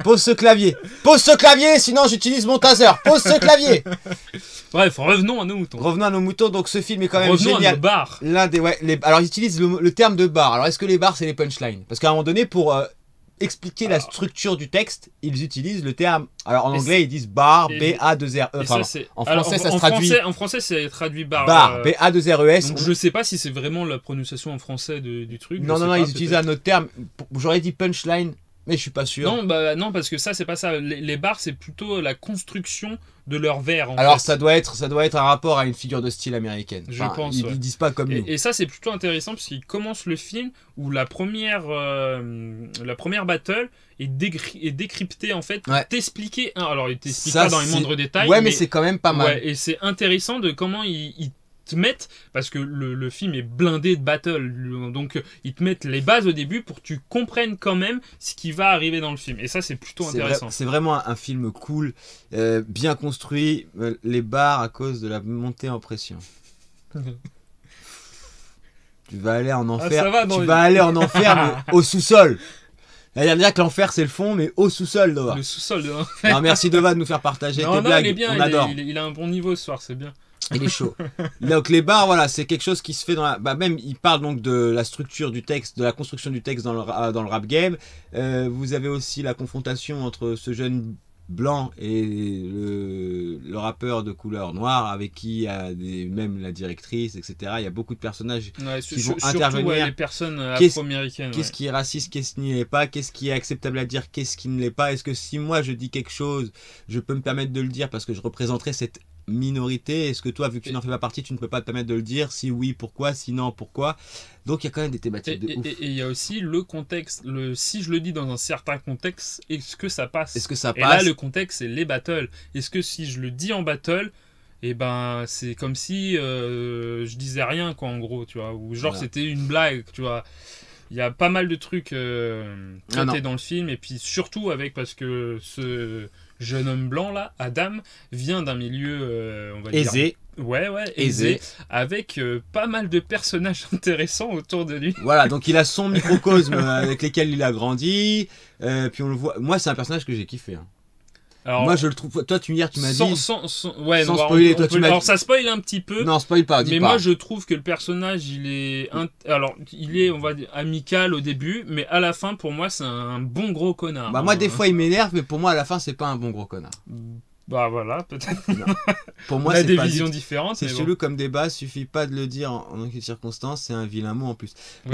Pose ce clavier, sinon j'utilise mon taser. Pose ce clavier. Bref, revenons à nos moutons. Revenons à nos moutons. Donc ce film est quand même Revenons à génial. nos bars. L'un des alors ils utilisent le terme de bar. Alors est-ce que les bars c'est les punchlines? Parce qu'à un moment donné pour expliquer la structure du texte, ils utilisent le terme. Alors en anglais ils disent bar, B-A-2-R-E. Enfin, en français ça se traduit. En français c'est traduit bar. Bar, B-A-2-R-E-S. Donc je sais pas si c'est vraiment la prononciation en français du truc. Non, ils utilisent un autre terme. J'aurais dit punchline, mais je suis pas sûr. Non, parce que ça c'est pas ça. Les bars c'est plutôt la construction de leur vers. Alors ça doit être un rapport à une figure de style américaine. Je pense. Ils disent pas comme nous. Et ça c'est plutôt intéressant parce qu'il commence le film où la première battle est décryptée en fait, Ouais. t'expliquer. Alors il t'explique Ça, pas dans les moindres détails. Ouais, mais c'est quand même pas mal. Ouais, et c'est intéressant de comment ils te mettent, parce que le film est blindé de battle, donc ils te mettent les bases au début pour que tu comprennes quand même ce qui va arriver dans le film. Et ça c'est plutôt intéressant. C'est vraiment un film cool, bien construit. Les bars à cause de la montée en pression. Tu vas aller en enfer. ça va, tu vas aller en enfer, mais au sous-sol. C'est-à-dire que l'enfer c'est le fond, mais au sous-sol, Dova. Le sous-sol de Alors merci Dova de nous faire partager tes blagues. il est bien, on adore. il a un bon niveau ce soir, c'est bien. Il est chaud. Donc les bars, voilà, c'est quelque chose qui se fait dans la... même, il parle donc de la structure du texte, de la construction du texte dans le rap game. Vous avez aussi la confrontation entre ce jeune blanc et le rappeur de couleur noire avec qui il y a même la directrice, etc. Il y a beaucoup de personnages qui vont intervenir. Surtout les personnes afro-américaines. Qu'est-ce qui est raciste, qu'est-ce qui n'est pas, qu'est-ce qui est acceptable à dire, qu'est-ce qui ne l'est pas. Est-ce que si moi je dis quelque chose, je peux me permettre de le dire parce que je représenterai cette minorité? Est-ce que toi, vu que tu n'en fais pas partie, tu ne peux pas te permettre de le dire? Si oui, pourquoi? Si non, pourquoi? Donc il y a quand même des thématiques de ouf. Et il y a aussi le contexte. Si je le dis dans un certain contexte, est-ce que ça passe? Est-ce que ça passe? Et là, le contexte, c'est les battles. Est-ce que si je le dis en battle, et ben c'est comme si je disais rien, quoi, en gros, tu vois, ou genre voilà. C'était une blague, tu vois. Il y a pas mal de trucs traités dans le film, et puis surtout parce que ce jeune homme blanc là, Adam, vient d'un milieu on va aisé. dire aisé, avec pas mal de personnages intéressants autour de lui. Voilà, donc il a son microcosme avec lesquels il a grandi, puis on le voit. Moi, c'est un personnage que j'ai kiffé. Hein. Alors, moi, je le trouve. Toi, hier, tu m'as dit. sans spoiler, toi, tu m'as dit. Alors, ça spoil un petit peu. Non, spoil pas. Dis mais pas. moi, je trouve que le personnage, il est, on va dire, amical au début, mais à la fin, pour moi, c'est un bon gros connard. Moi, des fois, il m'énerve, mais pour moi, à la fin, c'est pas un bon gros connard. Bah voilà, peut-être. Pour moi, on a c'est des pas visions différentes. C'est mais chelou comme débat. Suffit pas de le dire en aucune circonstance. C'est un vilain mot en plus. Oui.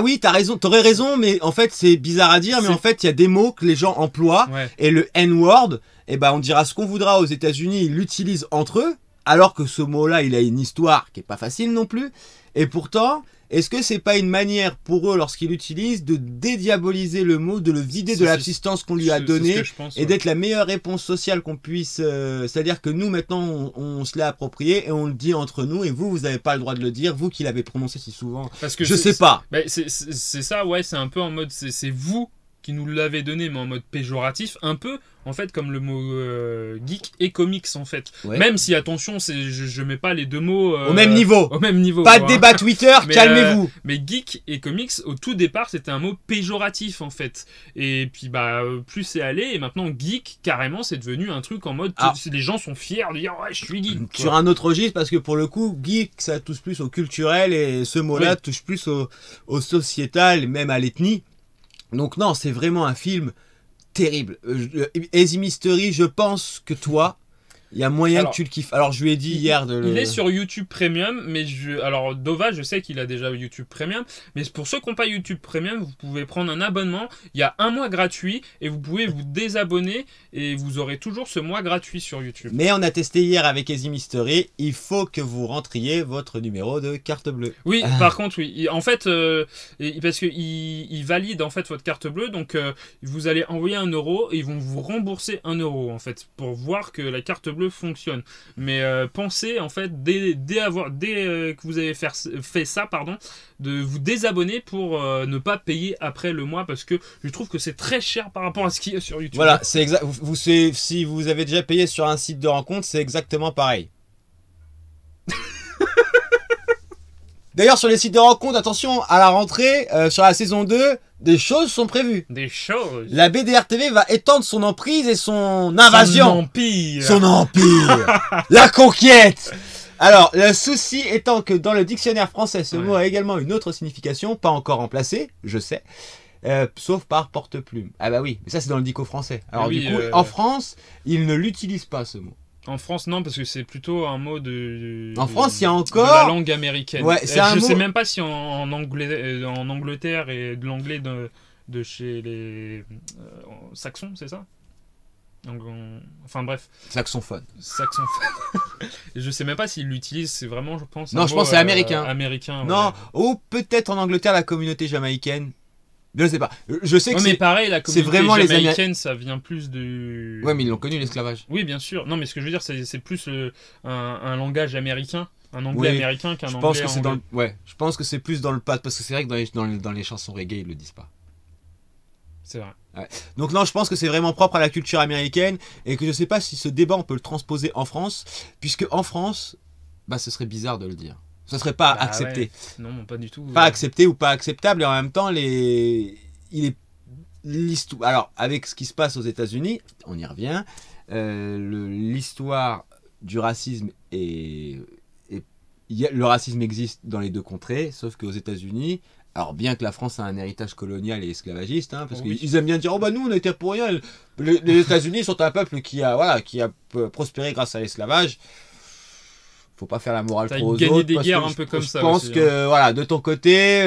Oui, t'as raison, t'aurais raison, mais en fait c'est bizarre à dire, mais en fait il y a des mots que les gens emploient, et le N-word, on dira ce qu'on voudra aux États-Unis, ils l'utilisent entre eux, alors que ce mot-là il a une histoire qui est pas facile non plus, et pourtant, est-ce que c'est pas une manière pour eux, lorsqu'ils l'utilisent, de dédiaboliser le mot, de le vider de la substance qu'on lui a donnée, et d'être la meilleure réponse sociale qu'on puisse... c'est-à-dire que nous, maintenant, on se l'est approprié et on le dit entre nous, et vous n'avez pas le droit de le dire, vous qui l'avez prononcé si souvent. Parce que je sais pas. C'est ça, ouais, c'est un peu en mode... C'est vous qui nous l'avez donné, mais en mode péjoratif, un peu, en fait, comme le mot geek et comics, en fait. Ouais. Même si, attention, je mets pas les deux mots... au même niveau. Au même niveau. Pas de débat Twitter, calmez-vous. Mais geek et comics, au tout départ, c'était un mot péjoratif, en fait. Et puis, plus c'est allé, et maintenant, geek, carrément, c'est devenu un truc en mode... Les gens sont fiers de dire, ouais, je suis geek. Sur un autre registre, parce que pour le coup, geek, ça touche plus au culturel, et ce mot-là touche plus au sociétal, même à l'ethnie. Donc non, c'est vraiment un film terrible. Easy Mystery, je pense que toi, il y a moyen que tu le kiffes. Alors je lui ai dit hier de le... Il est sur YouTube Premium, mais alors Dova, je sais qu'il a déjà YouTube Premium, mais pour ceux qui n'ont pas YouTube Premium, vous pouvez prendre un abonnement. Il y a un mois gratuit et vous pouvez vous désabonner et vous aurez toujours ce mois gratuit sur YouTube. Mais on a testé hier avec Easy Mystery, il faut que vous rentriez votre numéro de carte bleue. Oui, par contre, oui. En fait, parce qu'il valide en fait votre carte bleue, donc vous allez envoyer 1 euro et ils vont vous rembourser 1 euro en fait pour voir que la carte bleue fonctionne. Mais pensez en fait dès que vous avez fait ça, de vous désabonner pour ne pas payer après le mois, parce que je trouve que c'est très cher par rapport à ce qu'il y a sur YouTube. Voilà, c'est exact. Si vous avez déjà payé sur un site de rencontre, c'est exactement pareil. D'ailleurs, sur les sites de rencontre, attention, à la rentrée, sur la saison 2, des choses sont prévues. Des choses. La BDR TV va étendre son emprise et son invasion. Son empire. Son empire. La conquête. Alors, le souci étant que dans le dictionnaire français, ce mot a également une autre signification, pas encore remplacée, je sais, sauf par porte-plume. Ah bah oui, mais ça c'est dans le dico français. Alors du coup, en France, ils ne l'utilisent pas ce mot. En France, non, parce que c'est plutôt un mot en France, il y a encore... de la langue américaine. Ouais, je sais même pas si en Angleterre et de l'anglais de chez les Saxons, c'est ça? Enfin bref. Saxophone. Je sais même pas s'ils l'utilisent, c'est vraiment, je pense... Non, je pense que c'est américain. Américain, non, ou peut-être en Angleterre, la communauté jamaïcaine. Je sais pas. Je sais que mais pareil, la communauté jamaïcaine, ça vient plus de... Ouais, mais ils l'ont connu, l'esclavage. Oui, bien sûr. Non, mais ce que je veux dire, c'est plus un langage américain, un anglais américain qu'un anglais anglais. Ouais, je pense que c'est plus dans le pas, parce que c'est vrai que dans les chansons reggae, ils le disent pas. C'est vrai. Ouais. Donc non, je pense que c'est vraiment propre à la culture américaine, et que je sais pas si ce débat, on peut le transposer en France, puisque en France, ce serait bizarre de le dire. Ce serait pas accepté. Ouais. Non, pas du tout. Pas accepté ou pas acceptable, et en même temps, alors, avec ce qui se passe aux États-Unis, on y revient, l'histoire du racisme le racisme existe dans les deux contrées, sauf qu'aux États-Unis, alors bien que la France a un héritage colonial et esclavagiste, parce qu'ils aiment bien dire, nous on était pour rien, les États-Unis sont un peuple qui a prospéré grâce à l'esclavage. Faut pas faire la morale trop aux autres. Des guerres un peu comme ça. Je pense que de ton côté,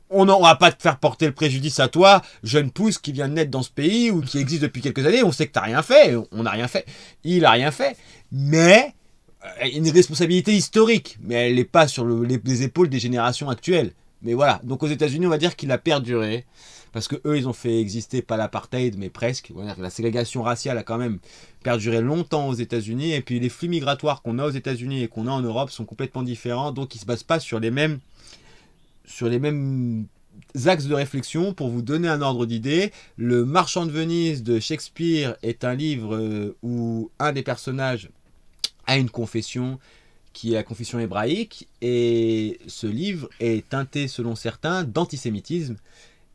on va pas te faire porter le préjudice à toi, jeune pousse qui vient de naître dans ce pays ou qui existe depuis quelques années. On sait que t'as rien fait, on n'a rien fait, il a rien fait, mais une responsabilité historique, mais elle n'est pas sur les épaules des générations actuelles. Mais voilà, donc aux États-Unis, on va dire qu'il a perduré. Parce que eux, ils ont fait exister pas l'apartheid, mais presque. La ségrégation raciale a quand même perduré longtemps aux États-Unis. Et puis les flux migratoires qu'on a aux États-Unis et qu'on a en Europe sont complètement différents. Donc ils se basent pas sur les mêmes axes de réflexion. Pour vous donner un ordre d'idée, Le Marchand de Venise de Shakespeare est un livre où un des personnages a une confession qui est la confession hébraïque. Et ce livre est teinté, selon certains, d'antisémitisme.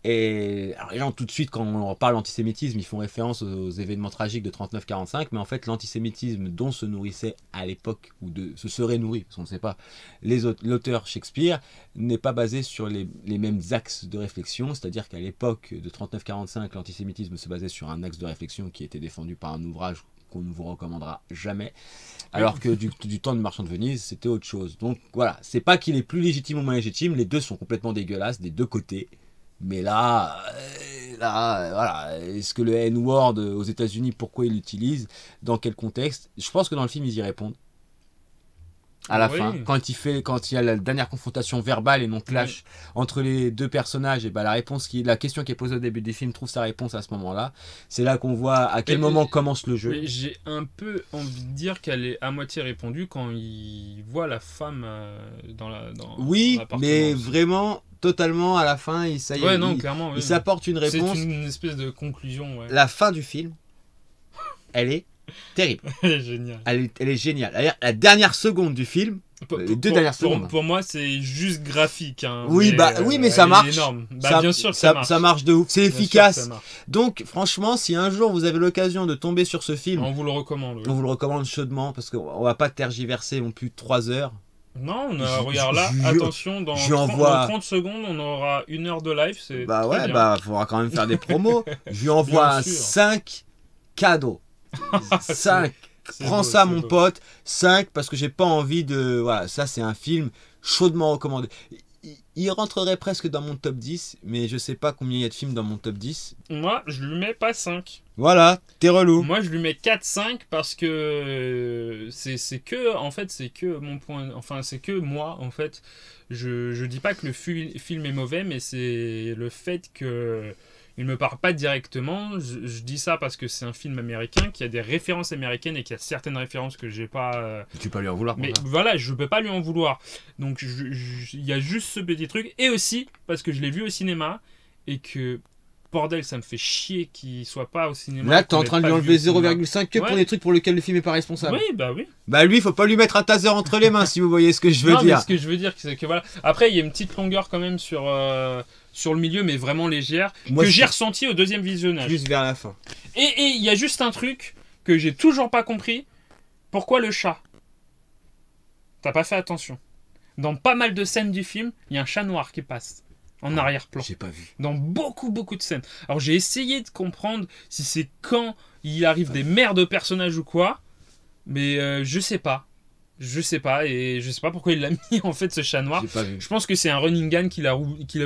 Et alors les gens, tout de suite, quand on parle d'antisémitisme, ils font référence aux événements tragiques de 39-45, mais en fait, l'antisémitisme dont se nourrissait à l'époque, ou se serait nourri, parce qu'on ne sait pas, l'auteur Shakespeare, n'est pas basé sur les mêmes axes de réflexion, c'est-à-dire qu'à l'époque de 39-45, l'antisémitisme se basait sur un axe de réflexion qui était défendu par un ouvrage qu'on ne vous recommandera jamais, alors que du temps de Marchand de Venise, c'était autre chose. Donc voilà, c'est pas qu'il est plus légitime ou moins légitime, les deux sont complètement dégueulasses, des deux côtés. Mais là, voilà, est-ce que le N-word aux États-Unis, pourquoi ils l'utilisent, dans quel contexte? Je pense que dans le film, ils y répondent. à la Oui. fin, quand il y a la dernière confrontation verbale et non clash entre les deux personnages, et bah la question qui est posée au début du film trouve sa réponse à ce moment-là. C'est là qu'on voit à quel moment commence le jeu. Mais j'ai un peu envie de dire qu'elle est à moitié répondue quand il voit la femme dans Oui, l'appartement mais aussi. vraiment, totalement à la fin, Clairement, oui. il s'apporte une réponse. C'est une espèce de conclusion, ouais. La fin du film, elle est terrible. Génial. Elle est géniale. La dernière seconde du film, les deux dernières secondes. Pour moi, c'est juste graphique. Hein, Oui, mais ça elle est marche. énorme. Bah, bien sûr que ça marche. Ça marche de ouf. C'est Bien sûr que efficace. ça marche. Donc, franchement, si un jour vous avez l'occasion de tomber sur ce film, On vous le recommande. oui. on vous le recommande chaudement parce qu'on va pas tergiverser non plus 3 heures. Non, regarde là, attention, dans 30 secondes, on aura 1 heure de live. C'est Bah très ouais, bien. bah faudra quand même faire des promos. Je lui envoie Bien sûr. 5 cadeaux. 5. C'est Prends beau, ça, c'est mon beau. pote. 5 parce que j'ai pas envie de. Voilà, ça c'est un film chaudement recommandé. Il rentrerait presque dans mon top 10, mais je sais pas combien il y a de films dans mon top 10. Moi, je lui mets pas 5. Voilà, t'es relou. Moi, je lui mets 4-5 parce que c'est que mon point. Enfin, c'est que moi, en fait. Je dis pas que le film est mauvais, mais c'est le fait que. Il me parle pas directement. Je dis ça parce que c'est un film américain qui a des références américaines et qui a certaines références que j'ai pas. Tu peux pas lui en vouloir. Mais pour ça. voilà, je peux pas lui en vouloir. Donc il y a juste ce petit truc. Et aussi parce que je l'ai vu au cinéma et que bordel, ça me fait chier qu'il soit pas au cinéma. Là, t'es en train de lui enlever 0,5 que Ouais. pour des trucs pour lesquels le film est pas responsable. Oui, bah oui. Bah lui, faut pas lui mettre un taser entre les mains si vous voyez ce que je veux Non, mais dire. ce que je veux dire, c'est que voilà. Après, il y a une petite longueur quand même sur le milieu, mais vraiment légère, Moi, que je j'ai suis ressenti au deuxième visionnage. Plus vers la fin. Et il y a juste un truc que j'ai toujours pas compris. Pourquoi le chat? T'as pas fait attention. Dans pas mal de scènes du film, il y a un chat noir qui passe en arrière-plan. J'ai pas vu. Dans beaucoup de scènes. Alors j'ai essayé de comprendre si c'est quand il arrive des merdes de personnages ou quoi, mais je sais pas. Je sais pas, et je sais pas pourquoi il l'a mis en fait ce chat noir. J'ai pas vu. Je pense que c'est un running gun qu'il a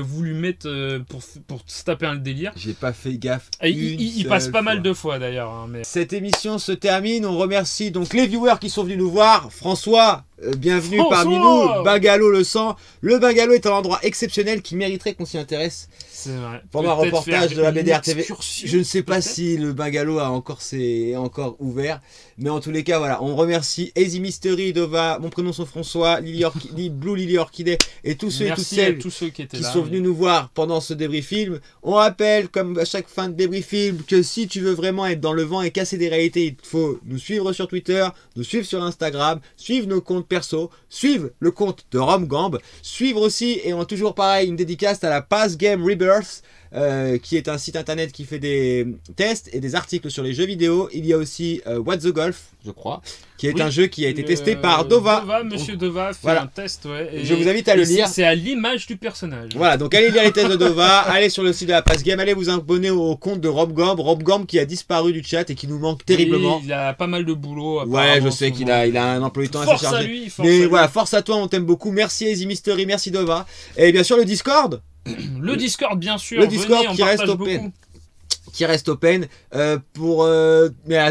voulu mettre pour se taper un délire. J'ai pas fait gaffe. Et une il passe seule pas mal fois. de fois d'ailleurs. Hein, mais... Cette émission se termine. On remercie donc les viewers qui sont venus nous voir. François, bienvenue François parmi nous. Bungalow le sang. Le Bungalow est un endroit exceptionnel qui mériterait qu'on s'y intéresse. C'est vrai. Pendant un Peut-être reportage faire de la une BDR TV. excursion, Je ne sais pas peut-être. si le Bungalow est encore ouvert. Mais en tous les cas, voilà. On remercie Easy Mystery, Dova, mon prénom c'est François, Blue Lily Orchidée et tous ceux et toutes Merci celles à tous ceux qui étaient qui là. sont venus nous voir pendant ce débrief film. On rappelle, comme à chaque fin de débrief film, que si tu veux vraiment être dans le vent et casser des réalités, il faut nous suivre sur Twitter, nous suivre sur Instagram, suivre nos comptes perso, suivre le compte de Romgamb, suivre aussi, et on a toujours pareil, une dédicace à la Pass Game Rebirth, qui est un site internet qui fait des tests et des articles sur les jeux vidéo. Il y a aussi What the Golf, je crois, qui est Oui, un jeu qui a été testé par Dova. Monsieur Dova a fait Voilà. un test, ouais. Et- Je vous invite à le et lire. C'est à l'image du personnage. Voilà, donc allez lire les tests de Dova, allez sur le site de la Pass Game, allez vous abonner au compte de Romgamb qui a disparu du chat et qui nous manque terriblement. Oui, il a pas mal de boulot. Ouais, apparemment, je en sais ce qu'il moment. a un emploi du temps assez Force à chargé. lui, force Mais à voilà, lui. force à toi, on t'aime beaucoup. Merci Easy Mystery, merci Dova. Et bien sûr le Discord Le Discord, bien sûr. Le Discord venez, on qui reste partage open. beaucoup. qui reste open.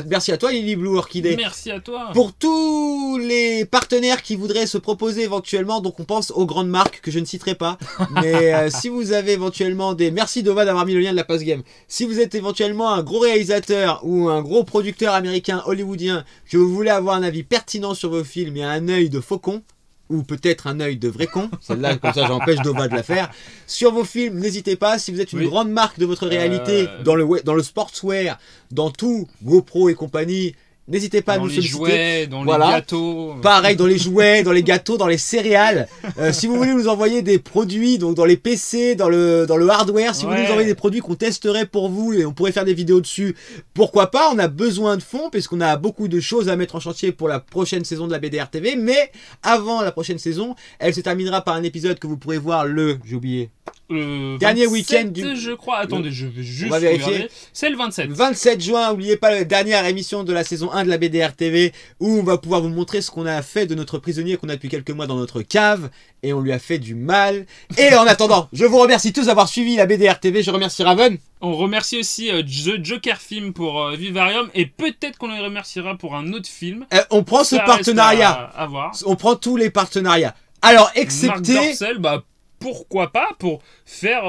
Merci à toi Lily Blue Orchidée. Merci à toi. Pour tous les partenaires qui voudraient se proposer éventuellement, donc on pense aux grandes marques que je ne citerai pas, mais si vous avez éventuellement des... Merci Dova d'avoir mis le lien de la Pass Game. Si vous êtes éventuellement un gros réalisateur ou un gros producteur américain hollywoodien, que vous voulez avoir un avis pertinent sur vos films et un œil de faucon, ou peut-être un œil de vrai con, celle-là comme ça j'empêche Dova de la faire, sur vos films, n'hésitez pas, si vous êtes une Oui. grande marque de votre réalité, dans le sportswear, dans tout, GoPro et compagnie, n'hésitez pas à Dans nous les solliciter. jouets, dans Voilà. les gâteaux. Pareil dans les jouets, dans les gâteaux, dans les céréales. Si vous voulez nous envoyer des produits, donc dans les PC, dans le hardware, si vous voulez Ouais. nous envoyer des produits qu'on testerait pour vous et on pourrait faire des vidéos dessus, pourquoi pas? On a besoin de fonds parce qu'on a beaucoup de choses à mettre en chantier pour la prochaine saison de la BDR TV. Mais avant la prochaine saison, elle se terminera par un épisode que vous pourrez voir j'ai oublié. Dernier 27, week-end du... je crois. Attendez, je vais juste On va vérifier. regarder. C'est le 27. Le 27 juin, n'oubliez pas la dernière émission de la saison 1 de la BDR TV où on va pouvoir vous montrer ce qu'on a fait de notre prisonnier qu'on a depuis quelques mois dans notre cave et on lui a fait du mal. Et en attendant, je vous remercie tous d'avoir suivi la BDR TV. Je remercie Raven. On remercie aussi The Joker Film pour Vivarium et peut-être qu'on les remerciera pour un autre film. On prend ce Ça partenariat. reste à voir. On prend tous les partenariats. Alors, Marc excepté... Dorcel, bah pourquoi pas pour faire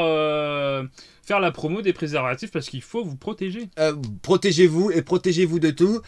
la promo des préservatifs parce qu'il faut vous protéger. Protégez-vous et protégez-vous de tout.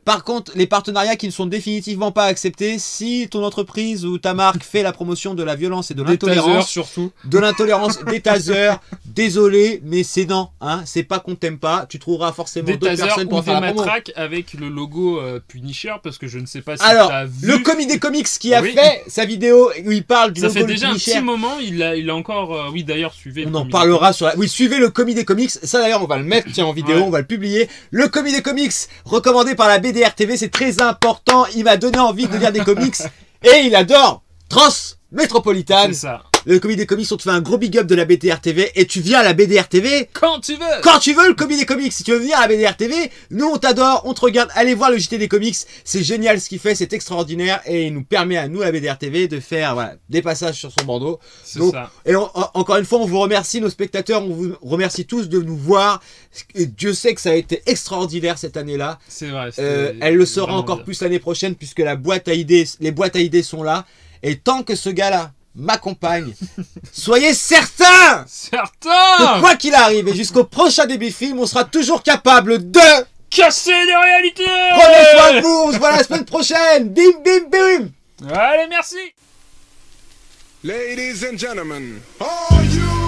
Par contre, les partenariats qui ne sont définitivement pas acceptés, si ton entreprise ou ta marque fait la promotion de la violence et de Des tasers l'intolérance, surtout. de l'intolérance, des tasers, désolé, mais c'est non, hein, c'est pas qu'on t'aime pas, tu trouveras forcément Des d'autres tasers personnes ou pour des faire la promo. matraques avec le logo Punisher parce que je ne sais pas si Alors, t'as vu. le Comic des Comics qui a Oui. fait sa vidéo où il parle du Ça logo fait du déjà un Punisher. petit moment, il a encore... oui, d'ailleurs, suivez On le en Comic parlera sur la... Oui, suivez le Comic des Comics. Ça d'ailleurs, on va le mettre tiens, en vidéo, Ouais. on va le publier. Le Comic des Comics, recommandé par la BDR TV, c'est très important. Il m'a donné envie de lire des comics. Et il adore Transmétropolitane. C'est ça. Le Comic des Comics, on te fait un gros big up de la BDR TV. Et tu viens à la BDR TV Quand tu veux. quand tu veux, le Comic des Comics. Si tu veux venir à la BDR TV, nous on t'adore, on te regarde. Allez voir le JT des Comics. C'est génial ce qu'il fait, c'est extraordinaire. Et il nous permet à nous, à la BDR TV, de faire voilà, des passages sur son bandeau. C'est Donc, ça. et encore une fois, on vous remercie, nos spectateurs, on vous remercie tous de nous voir. Et Dieu sait que ça a été extraordinaire cette année-là. C'est vrai. Elle le sera vraiment encore bien. plus l'année prochaine puisque les boîtes à idées sont là. Et tant que ce gars-là m'accompagne, soyez certains que Certain. quoi qu'il arrive et jusqu'au prochain début film, on sera toujours capable de... Casser des réalités. Prenez soin de vous, on se voit la semaine prochaine. Bim bim bim. Allez, merci. Ladies and gentlemen, are you